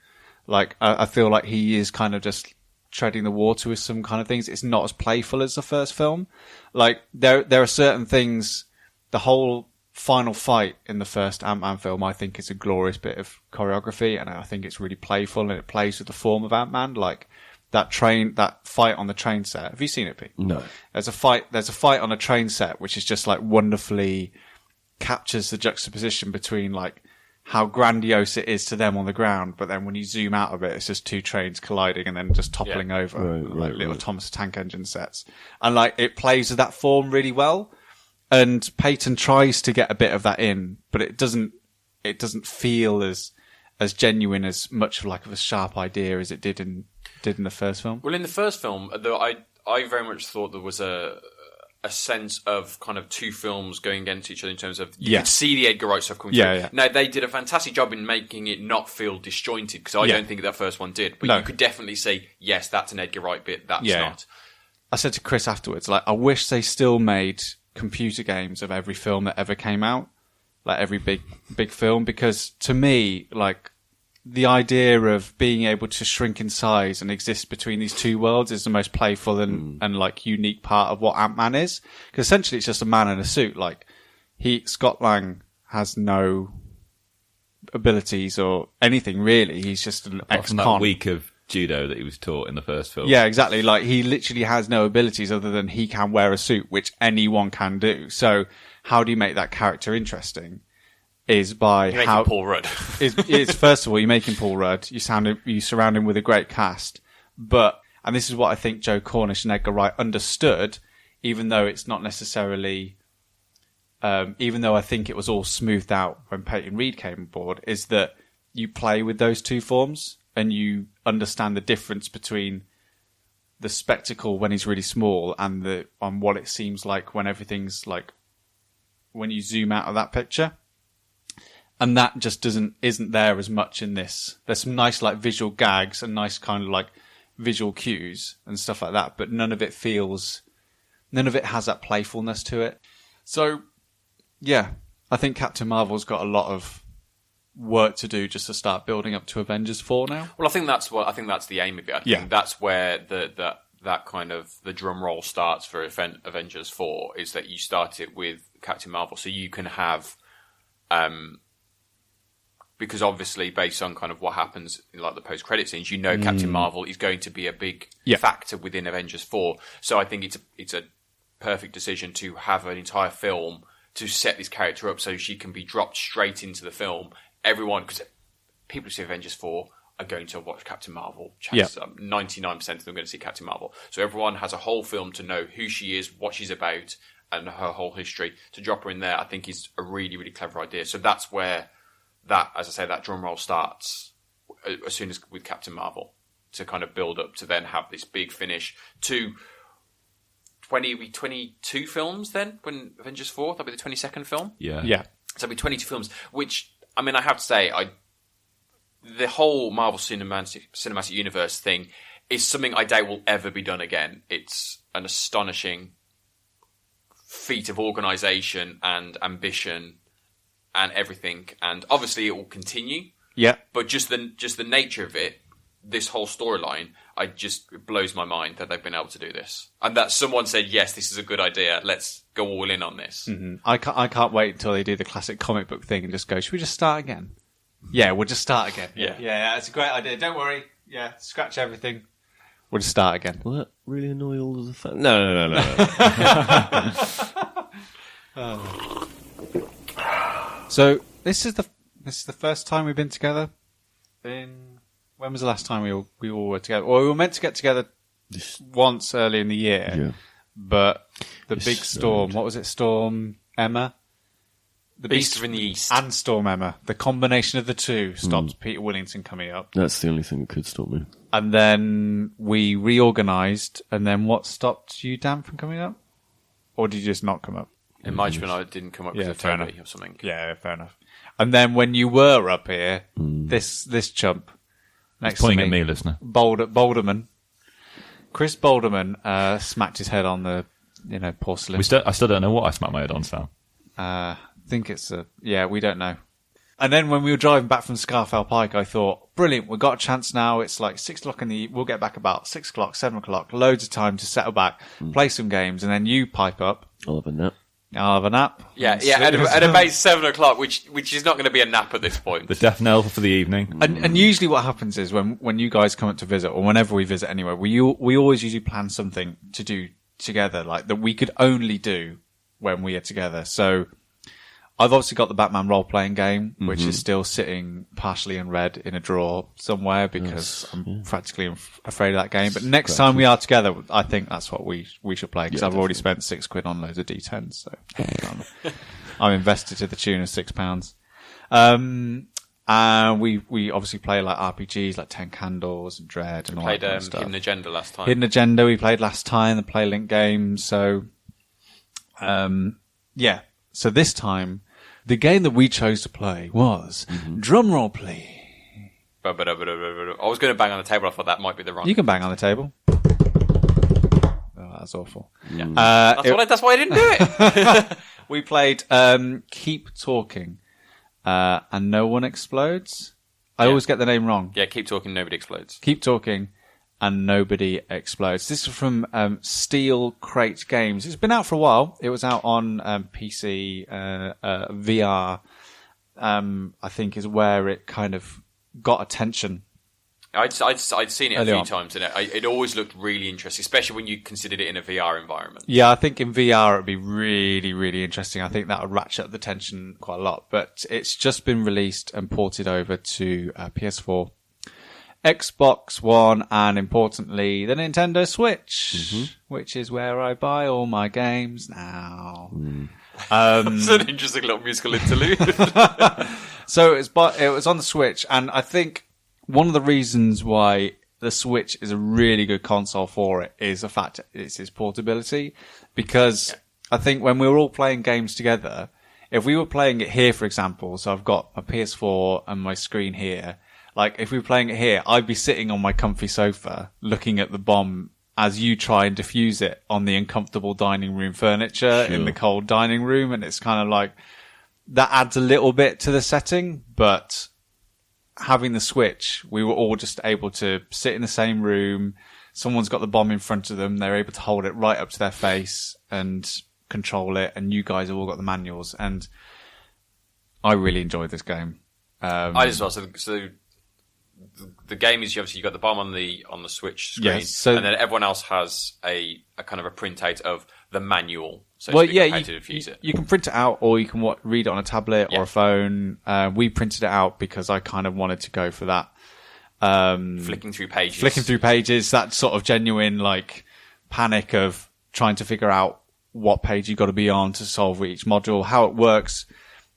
Like, I feel like he is kind of just treading the water with some kind of things. It's not as playful as the first film. Like, there are certain things, the whole final fight in the first Ant-Man film, I think is a glorious bit of choreography, and I think it's really playful, and it plays with the form of Ant-Man. Like, that fight on the train set. Have you seen it, Pete? No. There's a fight on a train set, which is just like wonderfully captures the juxtaposition between like how grandiose it is to them on the ground, but then when you zoom out of it, it's just two trains colliding and then just toppling over, like little Thomas Tank Engine sets. And like, it plays with that form really well. And Peyton tries to get a bit of that in, but it doesn't feel as genuine, as much of like of a sharp idea as it did in the first film. Well, in the first film, I very much thought there was a sense of kind of two films going against each other in terms of you could see the Edgar Wright stuff coming through. Yeah. Now, they did a fantastic job in making it not feel disjointed, because I don't think that first one did. But you could definitely say, yes, that's an Edgar Wright bit, that's not. I said to Kris afterwards, like, I wish they still made computer games of every film that ever came out, like every big film, because to me, like, the idea of being able to shrink in size and exist between these two worlds is the most playful and like unique part of what Ant-Man is. Because essentially it's just a man in a suit. Like, Scott Lang has no abilities or anything really. He's just an ex-con. That week of judo that he was taught in the first film. Yeah, exactly. Like, he literally has no abilities other than he can wear a suit, which anyone can do. So how do you make that character interesting? Is by You're how making Paul Rudd. is first of all, you're making Paul Rudd. You surround him with a great cast, and this is what I think Joe Cornish and Edgar Wright understood, even though it's not necessarily, even though I think it was all smoothed out when Peyton Reed came aboard, is that you play with those two forms and you understand the difference between the spectacle when he's really small and on what it seems like when everything's like, when you zoom out of that picture. And that just isn't there as much in this. There's some nice like visual gags and nice kind of like visual cues and stuff like that, but none of it has that playfulness to it. So, yeah, I think Captain Marvel's got a lot of work to do just to start building up to Avengers 4 now. Well, I think that's the aim of it. I think that's where that kind of the drum roll starts for Avengers 4, is that you start it with Captain Marvel, so you can have. Because obviously, based on kind of what happens in like the post-credit scenes, Captain Marvel is going to be a big factor within Avengers 4. So I think it's a perfect decision to have an entire film to set this character up so she can be dropped straight into the film. Everyone, because people who see Avengers 4 are going to watch Captain Marvel. 99% of them are going to see Captain Marvel. So everyone has a whole film to know who she is, what she's about, and her whole history. To drop her in there, I think is a really, really clever idea. So that's where that drum roll starts as soon as with Captain Marvel, to kind of build up to then have this big finish to 22 films then, when Avengers 4, that'll be the 22nd film. Yeah. So it'll be 22 films, which, I mean, I have to say, the whole Marvel Cinematic Universe thing is something I doubt will ever be done again. It's an astonishing feat of organisation and ambition and everything, and obviously it will continue. Yeah. But just the nature of it, this whole storyline, it blows my mind that they've been able to do this, and that someone said, "Yes, this is a good idea. Let's go all in on this." Mm-hmm. I can't wait until they do the classic comic book thing and just go, "Should we just start again?" Yeah, we'll just start again. Yeah, it's a great idea. Don't worry. Yeah, scratch everything. We'll just start again. Will that really annoy all of the fans? No. So this is the first time we've been together. When was the last time we all were together? Well, we were meant to get together once early in the year, but the big storm. What was it? Storm Emma. The Beast from the East and Storm Emma. The combination of the two stopped Peter Willington coming up. That's the only thing that could stop me. And then we reorganised. And then what stopped you, Dan, from coming up? Or did you just not come up? It might have been I didn't come up with a Toby or something. Yeah, fair enough. And then when you were up here, this chump next to me, pointing at me, listener, Boulderman, Kris Boulderman, smacked his head on the porcelain. I still don't know what I smacked my head on, Sam. I think it's we don't know. And then when we were driving back from Scafell Pike, I thought, brilliant, we've got a chance now. It's like 6 o'clock we'll get back about 6 o'clock, 7 o'clock, loads of time to settle back, play some games, and then you pipe up. I'll have a nap. I'll have a nap. Yeah, at about 7 o'clock, which is not going to be a nap at this point. The death knell for the evening. And usually what happens is when you guys come up to visit, or whenever we visit anyway, we always usually plan something to do together, like that we could only do when we are together. So I've obviously got the Batman role-playing game, which is still sitting partially unread in a drawer somewhere because I'm practically afraid of that game. But next time we are together, I think that's what we should play, because I've already spent £6 on loads of D10s. So I'm invested to the tune of £6. And we obviously play like RPGs like 10 Candles and Dread and all that kind of stuff. Hidden Agenda last time. Hidden Agenda we played last time, the Playlink game. So, So this time, the game that we chose to play was drumroll, please. I was going to bang on the table. I thought that might be the wrong. You can bang on the table. Oh, that's awful. Yeah. That's why I didn't do it. We played Keep Talking, and No One Explodes. I always get the name wrong. Yeah, Keep Talking, Nobody Explodes. Keep Talking, and Nobody Explodes. This is from Steel Crate Games. It's been out for a while. It was out on PC, VR. I think is where it kind of got attention. I'd seen it a few times, and it always looked really interesting, especially when you considered it in a VR environment. Yeah, I think in VR it'd be really, really interesting. I think that would ratchet up the tension quite a lot. But it's just been released and ported over to PS4, Xbox One, and importantly, the Nintendo Switch, which is where I buy all my games now. It's an interesting little musical interlude. So it was on the Switch, and I think one of the reasons why the Switch is a really good console for it is the fact it's its portability. Because I think when we were all playing games together, if we were playing it here, for example, so I've got my PS4 and my screen here, like if we were playing it here, I'd be sitting on my comfy sofa looking at the bomb as you try and defuse it on the uncomfortable dining room furniture in the cold dining room. And it's kind of like, that adds a little bit to the setting, but having the Switch, we were all just able to sit in the same room. Someone's got the bomb in front of them. They're able to hold it right up to their face and control it. And you guys have all got the manuals. And I really enjoyed this game. I as well. So the game is obviously you got the bomb on the Switch screen, and then everyone else has a kind of a printout of the manual. So how to defuse it. You can print it out, or you can read it on a tablet or a phone. We printed it out because I kind of wanted to go for that. Flicking through pages, that sort of genuine like panic of trying to figure out what page you've got to be on to solve each module. How it works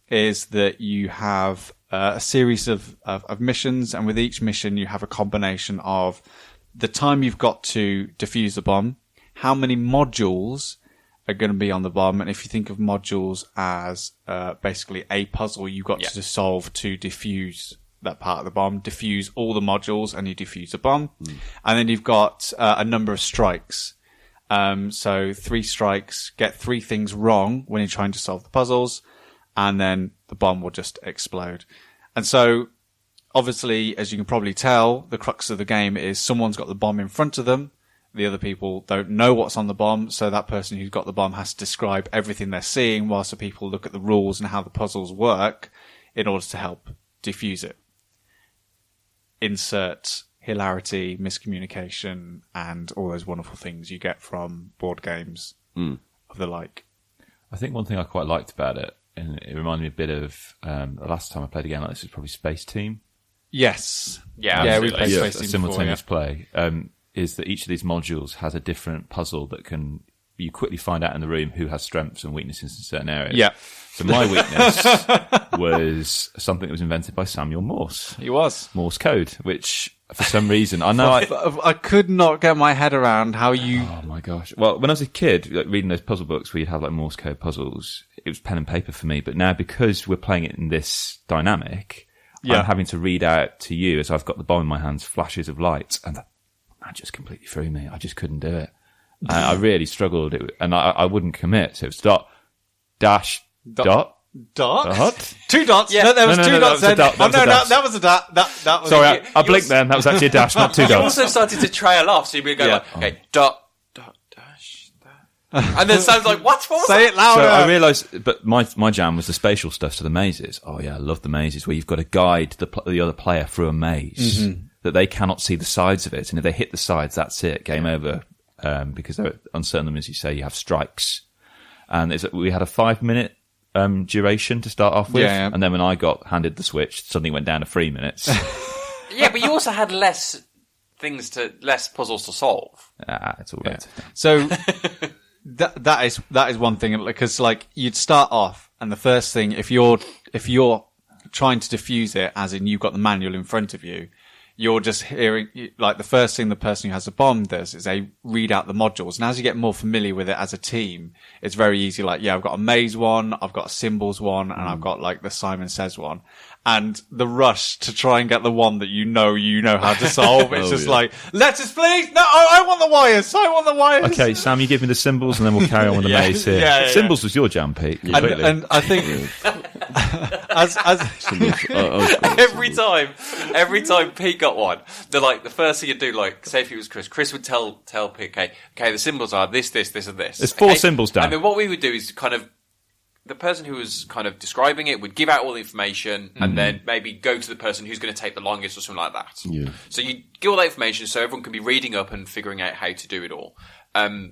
is that you have a series of missions, and with each mission you have a combination of the time you've got to defuse the bomb, how many modules are going to be on the bomb, and if you think of modules as basically a puzzle you've got to solve to defuse that part of the bomb, defuse all the modules and you defuse the bomb. And then you've got a number of strikes. So 3 strikes, get 3 things wrong when you're trying to solve the puzzles, and then the bomb will just explode. And so, obviously, as you can probably tell, the crux of the game is someone's got the bomb in front of them. The other people don't know what's on the bomb, so that person who's got the bomb has to describe everything they're seeing whilst the people look at the rules and how the puzzles work in order to help defuse it. Insert hilarity, miscommunication, and all those wonderful things you get from board games of the like. I think one thing I quite liked about it, and it reminded me a bit of the last time I played a game like this was probably Space Team. Yes. Yeah, we played Space Team simultaneous before, play. Is that each of these modules has a different puzzle that you quickly find out in the room who has strengths and weaknesses in certain areas. Yeah. So my weakness was something that was invented by Samuel Morse. He was. Morse code, which for some reason, I know I could not get my head around how you... Oh my gosh. Well, when I was a kid, like, reading those puzzle books where you'd have like Morse code puzzles, it was pen and paper for me. But now because we're playing it in this dynamic, I'm having to read out to you as I've got the bomb in my hands, flashes of light, and that just completely threw me. I just couldn't do it. I really struggled, and I wouldn't commit. So it's dot, dash, dot. 2 dots. Yeah. No, there was 2 dots. That was a dot. That was. Sorry, I blinked then. That was actually a dash, not 2 You dots. also started to trail off, so you'd be going like, okay, dot, dash, and then sounds like, what was Say that? it louder. So I realised, but my jam was the spatial stuff, so the mazes. Oh yeah, I love the mazes where you've got to guide the other player through a maze that they cannot see the sides of it, and if they hit the sides, that's it, game over. Because on certain of them, as you say, you have strikes, and we had a 5-minute duration to start off with, and then when I got handed the switch, suddenly went down to 3 minutes. Yeah, but you also had less puzzles to solve. It's all right. So that is one thing, because like you'd start off, and the first thing, if you're trying to defuse it, as in you've got the manual in front of you, you're just hearing, like, the first thing the person who has the bomb does is they read out the modules. And as you get more familiar with it as a team, it's very easy. Like, yeah, I've got a maze one, I've got a symbols one, and I've got like the Simon Says one. And the rush to try and get the one that you know how to solve. It's like, letters please! No, I want the wires! I want the wires! Okay, Sam, you give me the symbols and then we'll carry on with the maze here. Symbols was your jam, Pete. And I think, every time Pete got one, the first thing you'd do, like, say if it was Chris would tell Pete, okay, the symbols are this, and this. There's 4 symbols down. And then what we would do is kind of, the person who was kind of describing it would give out all the information and then maybe go to the person who's going to take the longest or something like that. Yeah. So you give all that information so everyone can be reading up and figuring out how to do it all. So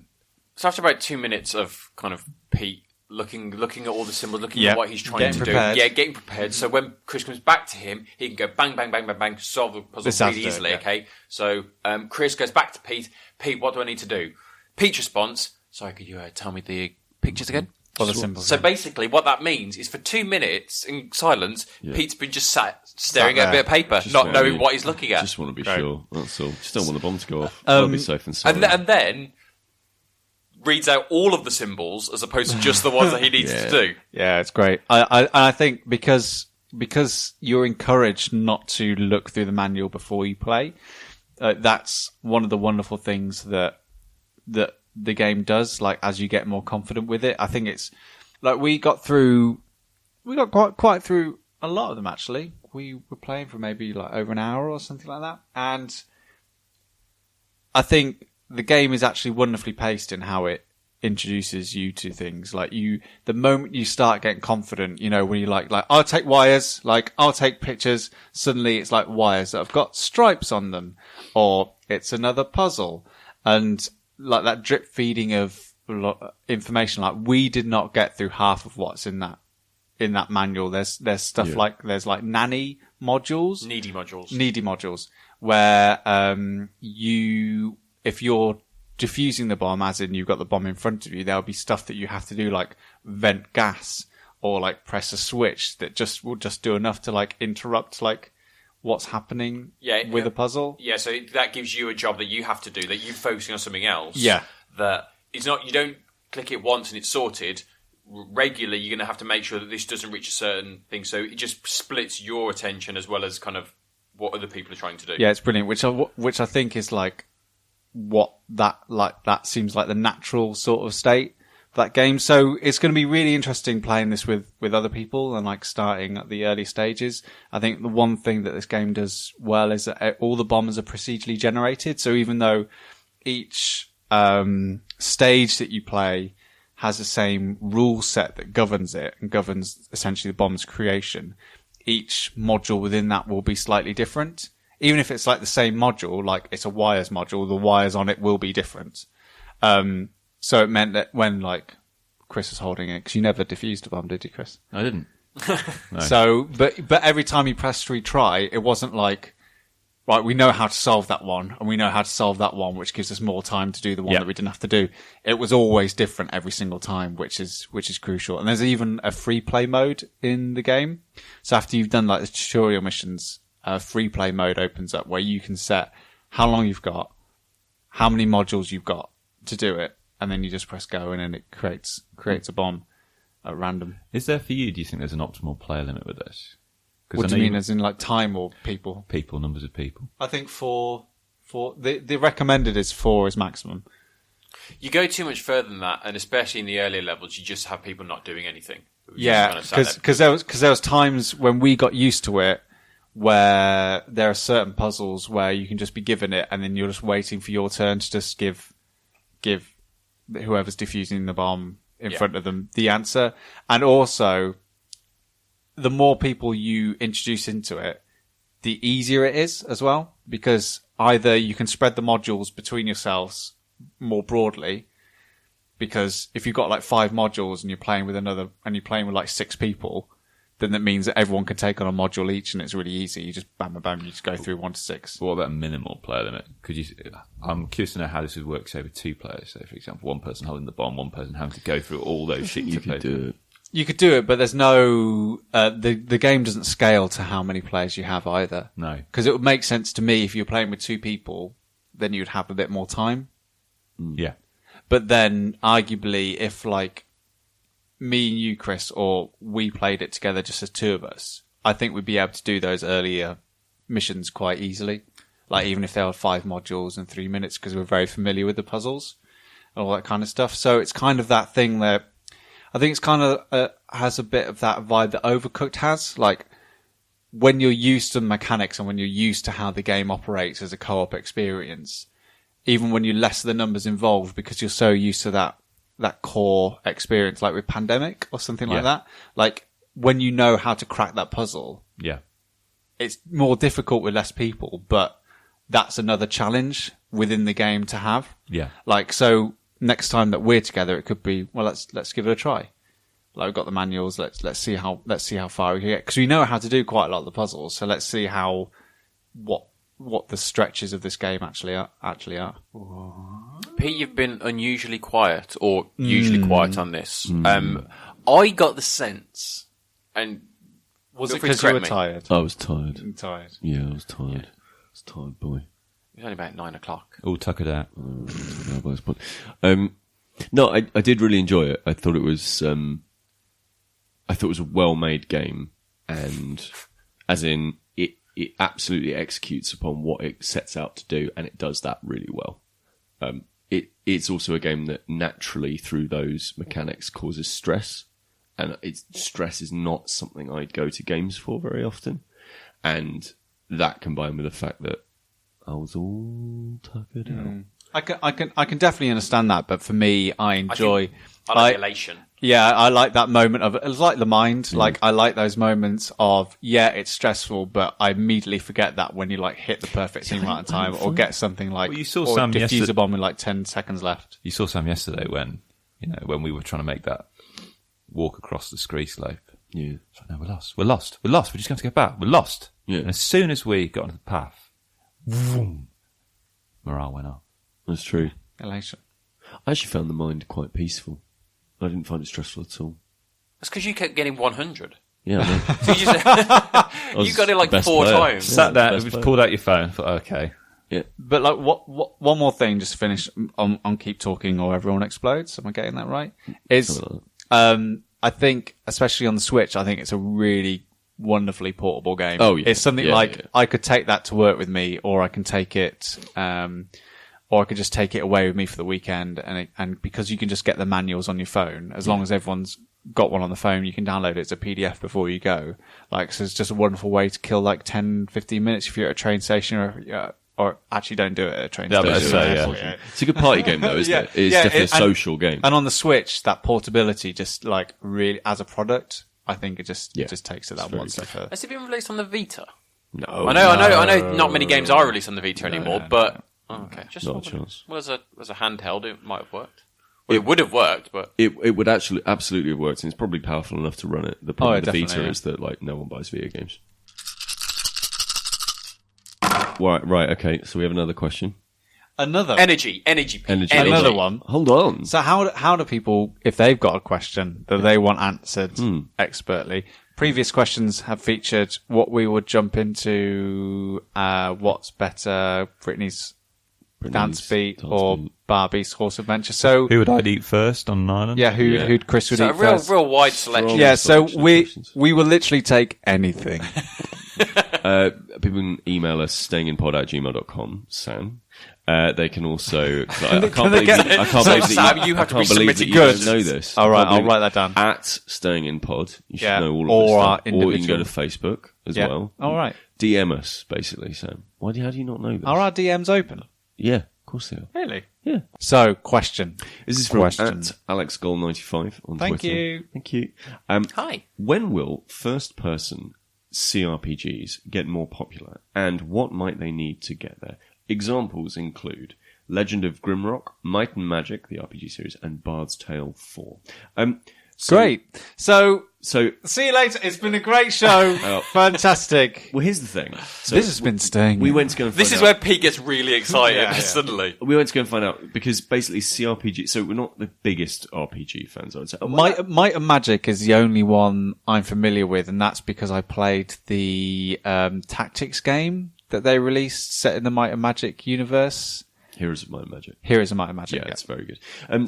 after about 2 minutes of kind of Pete looking at all the symbols, looking at what he's trying to do. Yeah, getting prepared. So when Chris comes back to him, he can go bang, bang, bang, bang, bang, solve the puzzle really easily, okay? So Chris goes back to Pete. Pete, what do I need to do? Pete's response, sorry, could you tell me the pictures again? Or the symbols. So basically what that means is for 2 minutes in silence, Pete's been just sat staring at a bit of paper, not knowing what he's looking at. Just want to be sure, that's all. Just don't want the bomb to go off. I'll be safe and sound. And then reads out all of the symbols as opposed to just the ones that he needs to do. Yeah, it's great. I think because you're encouraged not to look through the manual before you play, that's one of the wonderful things that the game does. Like, as you get more confident with it, I think it's like we got quite through a lot of them. Actually, we were playing for maybe like over an hour or something like that, and I think the game is actually wonderfully paced in how it introduces you to things. Like, the moment you start getting confident, when you like, I'll take wires, like, I'll take pictures, suddenly it's like wires that have got stripes on them, or it's another puzzle. And like that drip feeding of information, like, we did not get through half of what's in that manual. There's stuff like, there's like needy modules, where, if you're defusing the bomb, as in you've got the bomb in front of you, there'll be stuff that you have to do, like vent gas or like press a switch that will do enough to like interrupt like what's happening with a puzzle. Yeah, so that gives you a job that you have to do, that you're focusing on something else. Yeah. That it's not, you don't click it once and it's sorted. Regularly, you're going to have to make sure that this doesn't reach a certain thing. So it just splits your attention as well as kind of what other people are trying to do. Yeah, it's brilliant, which I think is like, that seems like the natural sort of state for that game. So it's going to be really interesting playing this with other people and like starting at the early stages. I think the one thing that this game does well is that all the bombs are procedurally generated. So even though each stage that you play has the same rule set that governs it and governs essentially the bomb's creation, each module within that will be slightly different. Even if it's like the same module, like it's a wires module, the wires on it will be different. So it meant that when like Chris was holding it, because you never defused a bomb, did you, Chris? I didn't. No. So, but every time you pressed retry, it wasn't like, right, we know how to solve that one, and we know how to solve that one, which gives us more time to do the one that we didn't have to do. It was always different every single time, which is crucial. And there's even a free play mode in the game. So after you've done like the tutorial missions, free play mode opens up where you can set how long you've got, how many modules you've got to do it, and then you just press go and then it creates a bomb at random. Is there for you, do you think there's an optimal player limit with this? What do you mean, as in like time or people? People, numbers of people. I think the recommended is 4 is maximum. You go too much further than that, and especially in the earlier levels, you just have people not doing anything. Yeah, because there was times when we got used to it where there are certain puzzles where you can just be given it and then you're just waiting for your turn to just give whoever's defusing the bomb in front of them the answer. And also, the more people you introduce into it, the easier it is as well, because either you can spread the modules between yourselves more broadly, because if you've got like 5 modules and you're playing with like 6 people, then that means that everyone can take on a module each and it's really easy. You just bam, you just go through 1 to 6. What about minimal player limit? I'm curious to know how this would work, say, with 2 players. So, for example, one person holding the bomb, one person having to go through all those sheets of paper. You could do it, but there's no... the game doesn't scale to how many players you have either. No. Because it would make sense to me if you're playing with 2 people, then you'd have a bit more time. Yeah. But then, arguably, if, like, me and you, Kris, or we played it together just as 2 of us, I think we'd be able to do those earlier missions quite easily. Like, even if there were 5 modules and 3 minutes, because we're very familiar with the puzzles and all that kind of stuff. So it's kind of that thing that I think it's kind of has a bit of that vibe that Overcooked has. Like, when you're used to the mechanics and when you're used to how the game operates as a co-op experience, even when you lessen the numbers involved, because you're so used to that core experience, like with Pandemic or something like that. Like, when you know how to crack that puzzle, it's more difficult with less people, but that's another challenge within the game to have. Yeah. Like, so next time that we're together, it could be, well, let's give it a try. Like, we've got the manuals. Let's see how far we can get, because we know how to do quite a lot of the puzzles. So let's see what the stretches of this game actually are. Pete, you've been unusually quiet, or usually quiet on this. I got the sense, and was it because you were tired? I was tired. I'm tired. Yeah, I was tired. Yeah. I was tired, boy. It was only about 9 o'clock. All tuckered out. No, I did really enjoy it. I thought it was a well-made game, and as in it absolutely executes upon what it sets out to do, and it does that really well. It's also a game that naturally, through those mechanics, causes stress, and stress is not something I'd go to games for very often. And that combined with the fact that I was all tuckered out. I can definitely understand that, but for me, I enjoy. I like elation. Yeah, I like that moment of, it's like The Mind. Like, I like those moments of, it's stressful, but I immediately forget that when you like hit the perfect thing right on time, or get something like, you saw or Sam defuse a bomb with like 10 seconds left. You saw Sam yesterday when we were trying to make that walk across the scree slope. Yeah. It's like, no, we're lost. We're just going to have to get back. We're lost. Yeah. And as soon as we got onto the path, vroom, morale went up. That's true. Elation. I actually found The Mind quite peaceful. I didn't find it stressful at all. That's because you kept getting 100. Yeah, I know. So you got it like 4 times. Sat there, pulled out your phone, thought, okay. Yeah. But like, one more thing, just to finish on Keep Talking or Everyone Explodes. Am I getting that right? I think, especially on the Switch, I think it's a really wonderfully portable game. Oh, yeah. It's something I could take that to work with me, or I can take it, or I could just take it away with me for the weekend. And because you can just get the manuals on your phone, as long as everyone's got one on the phone, you can download it as a PDF before you go. Like, so it's just a wonderful way to kill like 10, 15 minutes if you're at a train station, or actually don't do it at a train station. It's a good party game though, isn't it? It's definitely a social game. And on the Switch, that portability just like really, as a product, I think it just takes it that one step further. Has it been released on the Vita? No. I know not many games are released on the Vita anymore, but okay. Just not a chance. Well, as a handheld, it might have worked. Well, it would have worked, but it would actually absolutely have worked, and it's probably powerful enough to run it. The problem with the Vita is that like no one buys video games. Right, okay. So we have another question. Energy. Another one. Hold on. So how do people, if they've got a question that they want answered expertly? Previous questions have featured what we would jump into, what's better, Britney's Dance Beat or Barbie's Horse Adventure. So who would I eat first on an island? Yeah, who Kris would eat first? Real wide selection. Yeah, so we will literally take anything. People can email us stayinginpod@gmail.com, Sam. They can also. I can't believe that you have to be believe that you don't know this. All right, I'll write that down. At Staying in Pod, you should know all of or this our stuff. Or you can go to Facebook as well. All right. DM us, basically, Sam. How do you not know this? Are our DMs open? Yeah, of course they are. Really? Yeah. So, question. This is from at AlexGoal95 on Twitter. Thank you. Hi. When will first-person cRPGs get more popular, and what might they need to get there? Examples include Legend of Grimrock, Might and Magic, the RPG series, and Bard's Tale 4. Great. So, see you later. It's been a great show. Fantastic. Well, here's the thing. So this has been staying. We went to go and find This is out. where Pete gets really excited suddenly. We went to go and find out because basically CRPG. So we're not the biggest RPG fans, I would say. Might and Magic is the only one I'm familiar with, and that's because I played the tactics game that they released set in the Might and Magic universe. Heroes of Might and Magic. Heroes of Might and Magic. Yeah, it's very good.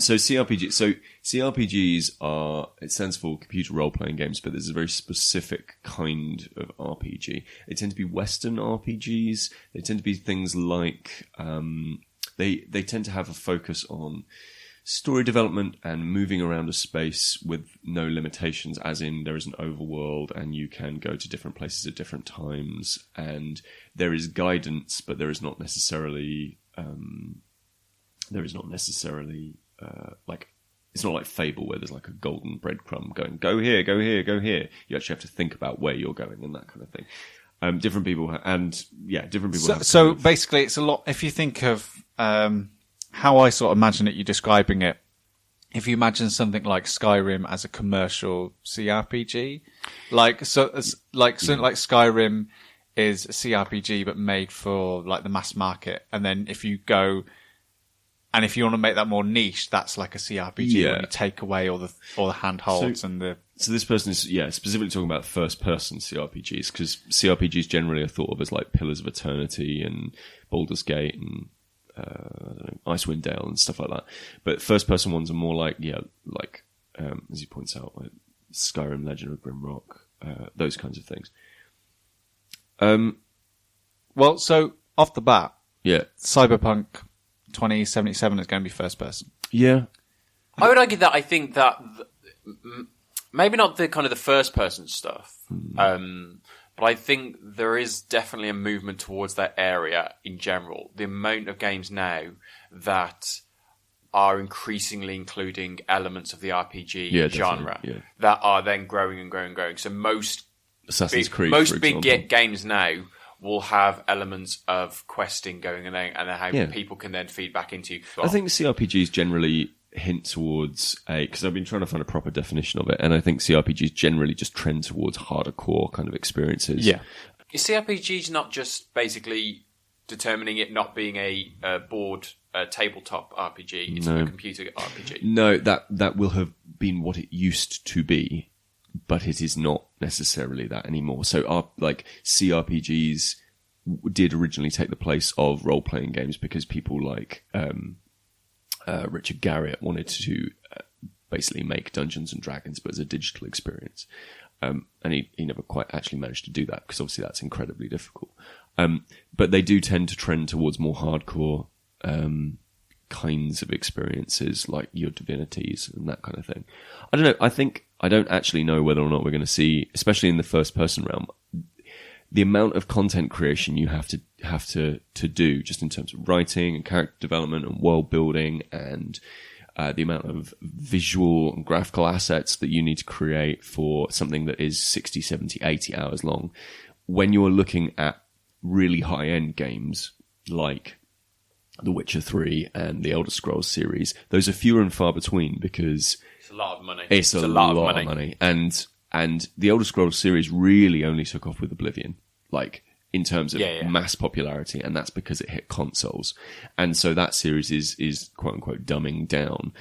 So CRPGs are, it stands for computer role-playing games, but there's a very specific kind of RPG. They tend to be Western RPGs. They tend to be things like, they tend to have a focus on story development and moving around a space with no limitations, as in there is an overworld and you can go to different places at different times, and there is guidance, but there is not necessarily like, it's not like Fable where there's like a golden breadcrumb going, go here, go here, go here. You actually have to think about where you're going and that kind of thing. Different people So basically, it's a lot. If you think of how I sort of imagine it, you describing it. If you imagine something like Skyrim as a commercial cRPG, like Skyrim is a cRPG but made for like the mass market, and then if you go and if you want to make that more niche, that's like a cRPG when you take away all the handholds and the. So this person is specifically talking about first person cRPGs, because cRPGs generally are thought of as like Pillars of Eternity and Baldur's Gate and I don't know, Icewind Dale and stuff like that. But first person ones are more like as he points out, like Skyrim, Legend of Grimrock, those kinds of things. Well, so off the bat, Cyberpunk 2077 is going to be first person. Yeah, I would argue that I think that maybe not the kind of the first person stuff, but I think there is definitely a movement towards that area in general. The amount of games now that are increasingly including elements of the RPG genre that are then growing and growing and growing. So most Assassin's Creed, most big games now will have elements of questing going on and how people can then feed back into. I think CRPGs generally hint towards because I've been trying to find a proper definition of it, and I think CRPGs generally just trend towards harder core kind of experiences. Yeah. Is CRPGs not just basically determining it not being a board tabletop RPG, it's a computer RPG? No, that will have been what it used to be, but it is not necessarily that anymore. So CRPGs did originally take the place of role-playing games because people like Richard Garriott wanted to basically make Dungeons and Dragons, but as a digital experience. And he never quite actually managed to do that because obviously that's incredibly difficult. But they do tend to trend towards more hardcore kinds of experiences like your Divinities and that kind of thing. I don't know. I don't actually know whether or not we're going to see, especially in the first person realm, the amount of content creation you have to do just in terms of writing and character development and world building and the amount of visual and graphical assets that you need to create for something that is 60, 70, 80 hours long. When you're looking at really high-end games like The Witcher 3 and the Elder Scrolls series, those are fewer and far between because it's a lot of money. It's a lot of money. And the Elder Scrolls series really only took off with Oblivion, like in terms of mass popularity, and that's because it hit consoles. And so that series is quote unquote dumbing down,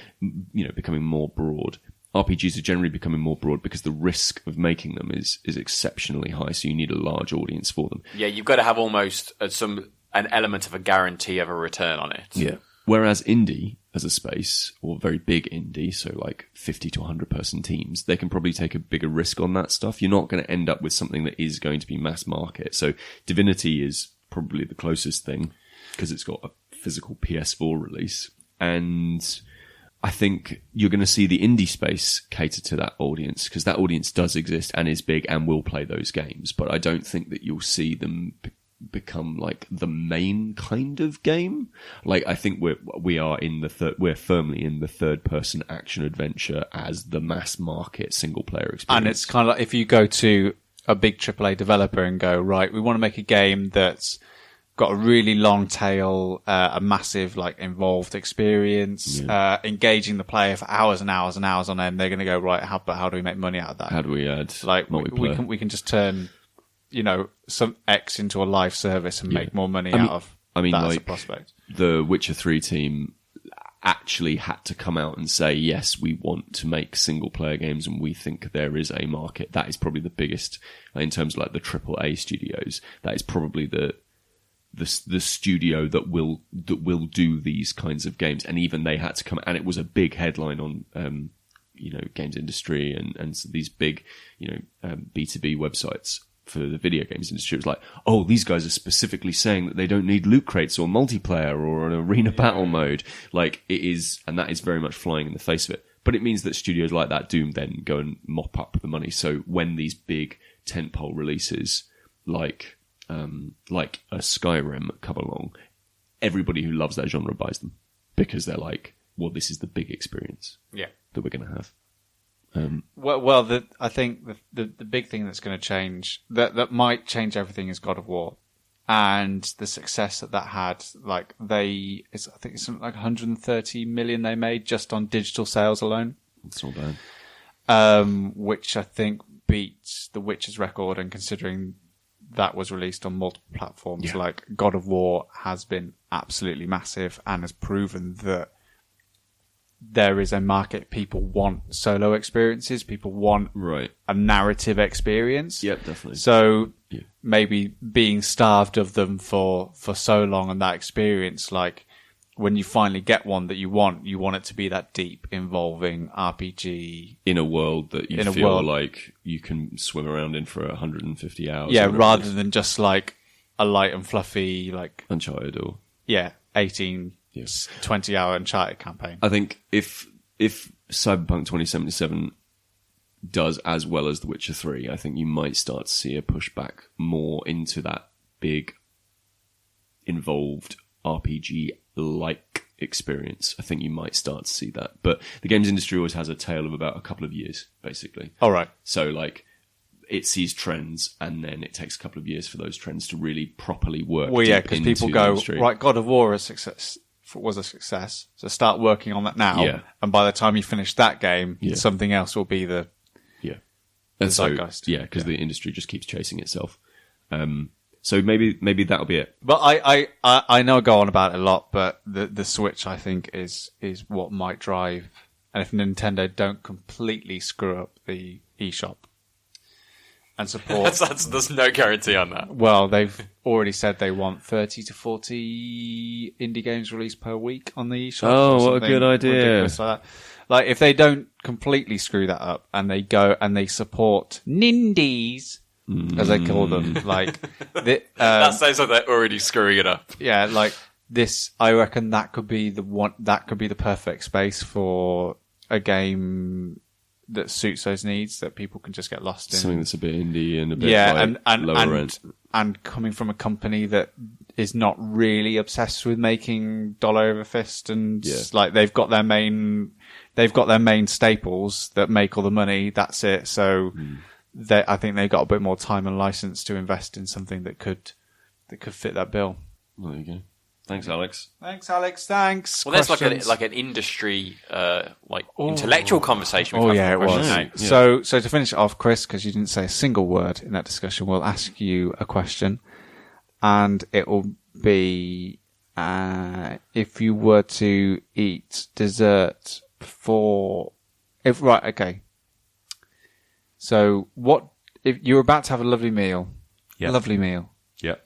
becoming more broad. RPGs are generally becoming more broad because the risk of making them is exceptionally high, so you need a large audience for them. Yeah, you've got to have almost an element of a guarantee of a return on it. Yeah. Whereas indie as a space, or very big indie, so like 50 to 100 person teams, they can probably take a bigger risk on that stuff. You're not going to end up with something that is going to be mass market. So Divinity is probably the closest thing because it's got a physical PS4 release. And I think you're going to see the indie space cater to that audience, because that audience does exist and is big and will play those games. But I don't think that you'll see them become like the main kind of game. Like, I think we're firmly in the third person action adventure as the mass market single player experience. And it's kind of like if you go to a big AAA developer and go, right, we want to make a game that's got a really long tail, a massive, like, involved experience, engaging the player for hours and hours and hours on end. They're going to go, right, how do we make money out of that? How do we add like multiplayer? we can just turn, some X into a live service and make more money out of that as a prospect. The Witcher 3 team actually had to come out and say, yes, we want to make single player games and we think there is a market. That is probably the biggest, in terms of like the AAA studios, that is probably the studio that will do these kinds of games. And even they had to come, and it was a big headline on games industry and these big B2B websites for the video games industry. It was like, oh, these guys are specifically saying that they don't need loot crates or multiplayer or an arena battle mode. Like, it is, and that is very much flying in the face of it. But it means that studios like that do then go and mop up the money. So when these big tentpole releases like a Skyrim come along, everybody who loves that genre buys them, because they're like, well, this is the big experience that we're going to have. I think the big thing that's going to change, that might change everything, is God of War, and the success that had. Like, I think it's something like 130 million they made just on digital sales alone. That's not bad. Which I think beats The Witcher's record, and considering that was released on multiple platforms, like, God of War has been absolutely massive and has proven that there is a market. People want solo experiences. People want a narrative experience. Yep, definitely. So maybe being starved of them for so long, and that experience, like, when you finally get one that you want it to be that deep, involving RPG in a world that you feel like you can swim around in for 150 hours. Yeah, rather than just like a light and fluffy, like Uncharted or 18. 20-hour Uncharted campaign. I think if Cyberpunk 2077 does as well as The Witcher 3, I think you might start to see a pushback more into that big, involved RPG-like experience. I think you might start to see that. But the games industry always has a tale of about a couple of years, basically. All right. So, like, it sees trends, and then it takes a couple of years for those trends to really properly work. Well, yeah, because people go, right, God of War was a success, so start working on that now, and by the time you finish that game, something else will be the zeitgeist. Because the industry just keeps chasing itself. So maybe that'll be it. But I know I go on about it a lot, but the Switch, I think, is what might drive, and if Nintendo don't completely screw up the eShop and support. There's no guarantee on that. Well, they've already said they want 30 to 40 indie games released per week on the eShop. Oh, what a good idea. Like that. Like, if they don't completely screw that up, and they go and they support Nindies, as they call them, like... that sounds like they're already screwing it up. Yeah, like, this, I reckon that could be the perfect space for a game that suits those needs, that people can just get lost in. Something that's a bit indie and a bit lower end. And coming from a company that is not really obsessed with making dollar over fist, and like, they've got their main staples that make all the money. That's it. So I think they've got a bit more time and license to invest in something that could fit that bill. Well, there you go. Thanks, Alex. Thanks. Well, there's like an industry, intellectual conversation. It was. Yeah. So to finish it off, Kris, because you didn't say a single word in that discussion, we'll ask you a question, and it will be, if you were to eat dessert So if you're about to have a lovely meal? Yep. Lovely meal. Yep.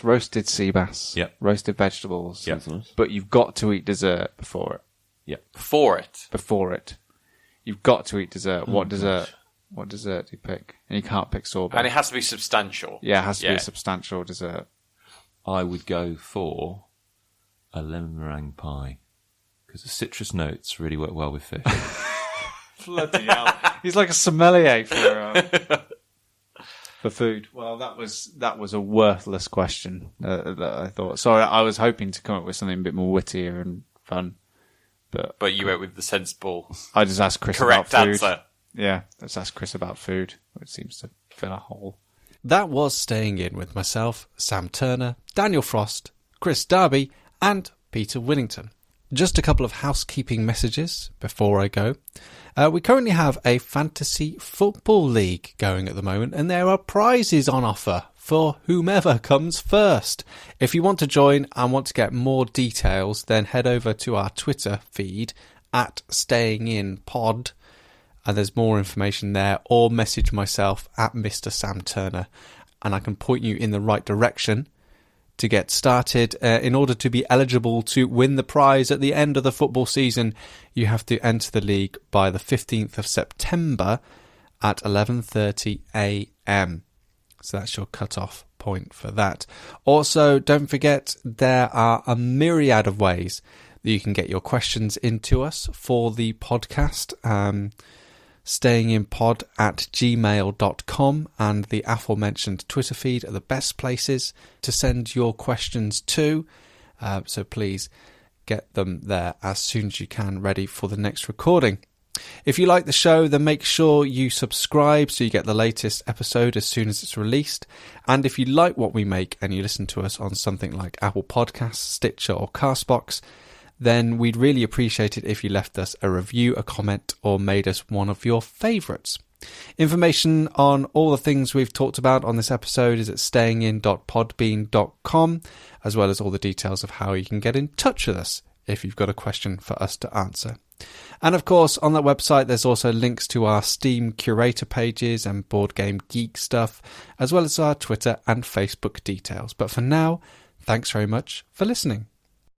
Roasted sea bass. Yep. Roasted vegetables. Yep. But you've got to eat dessert before it. Yep. Before it. You've got to eat dessert. What dessert? Gosh. What dessert do you pick? And you can't pick sorbet. And it has to be substantial. Yeah, it has to be a substantial dessert. I would go for a lemon meringue pie. Because the citrus notes really work well with fish. Bloody hell. He's like a sommelier for food. Well, that was a worthless question that I thought. Sorry, I was hoping to come up with something a bit more wittier and fun. But you went with the sensible, I just asked Kris correct about food. answer. Yeah, let's ask Kris about food, which seems to fill a hole. That was Staying In with myself, Sam Turner, Daniel Frost, Kris Darby, and Peter Willington. Just a couple of housekeeping messages before I go. We currently have a fantasy football league going at the moment, and there are prizes on offer for whomever comes first. If you want to join and want to get more details, then head over to our Twitter feed at StayingInPod, and there's more information there, or message myself at Mr. Sam Turner, and I can point you in the right direction to get started. In order to be eligible to win the prize at the end of the football season, you have to enter the league by the 15th of September at 11:30 a.m. So that's your cut-off point for that. Also, don't forget, there are a myriad of ways that you can get your questions into us for the podcast. stayinginpod@gmail.com and the aforementioned Twitter feed are the best places to send your questions to. So please get them there as soon as you can, ready for the next recording. If you like the show, then make sure you subscribe so you get the latest episode as soon as it's released. And if you like what we make and you listen to us on something like Apple Podcasts, Stitcher or Castbox, then we'd really appreciate it if you left us a review, a comment, or made us one of your favourites. Information on all the things we've talked about on this episode is at stayingin.podbean.com, as well as all the details of how you can get in touch with us if you've got a question for us to answer. And of course, on that website, there's also links to our Steam curator pages and Board Game Geek stuff, as well as our Twitter and Facebook details. But for now, thanks very much for listening.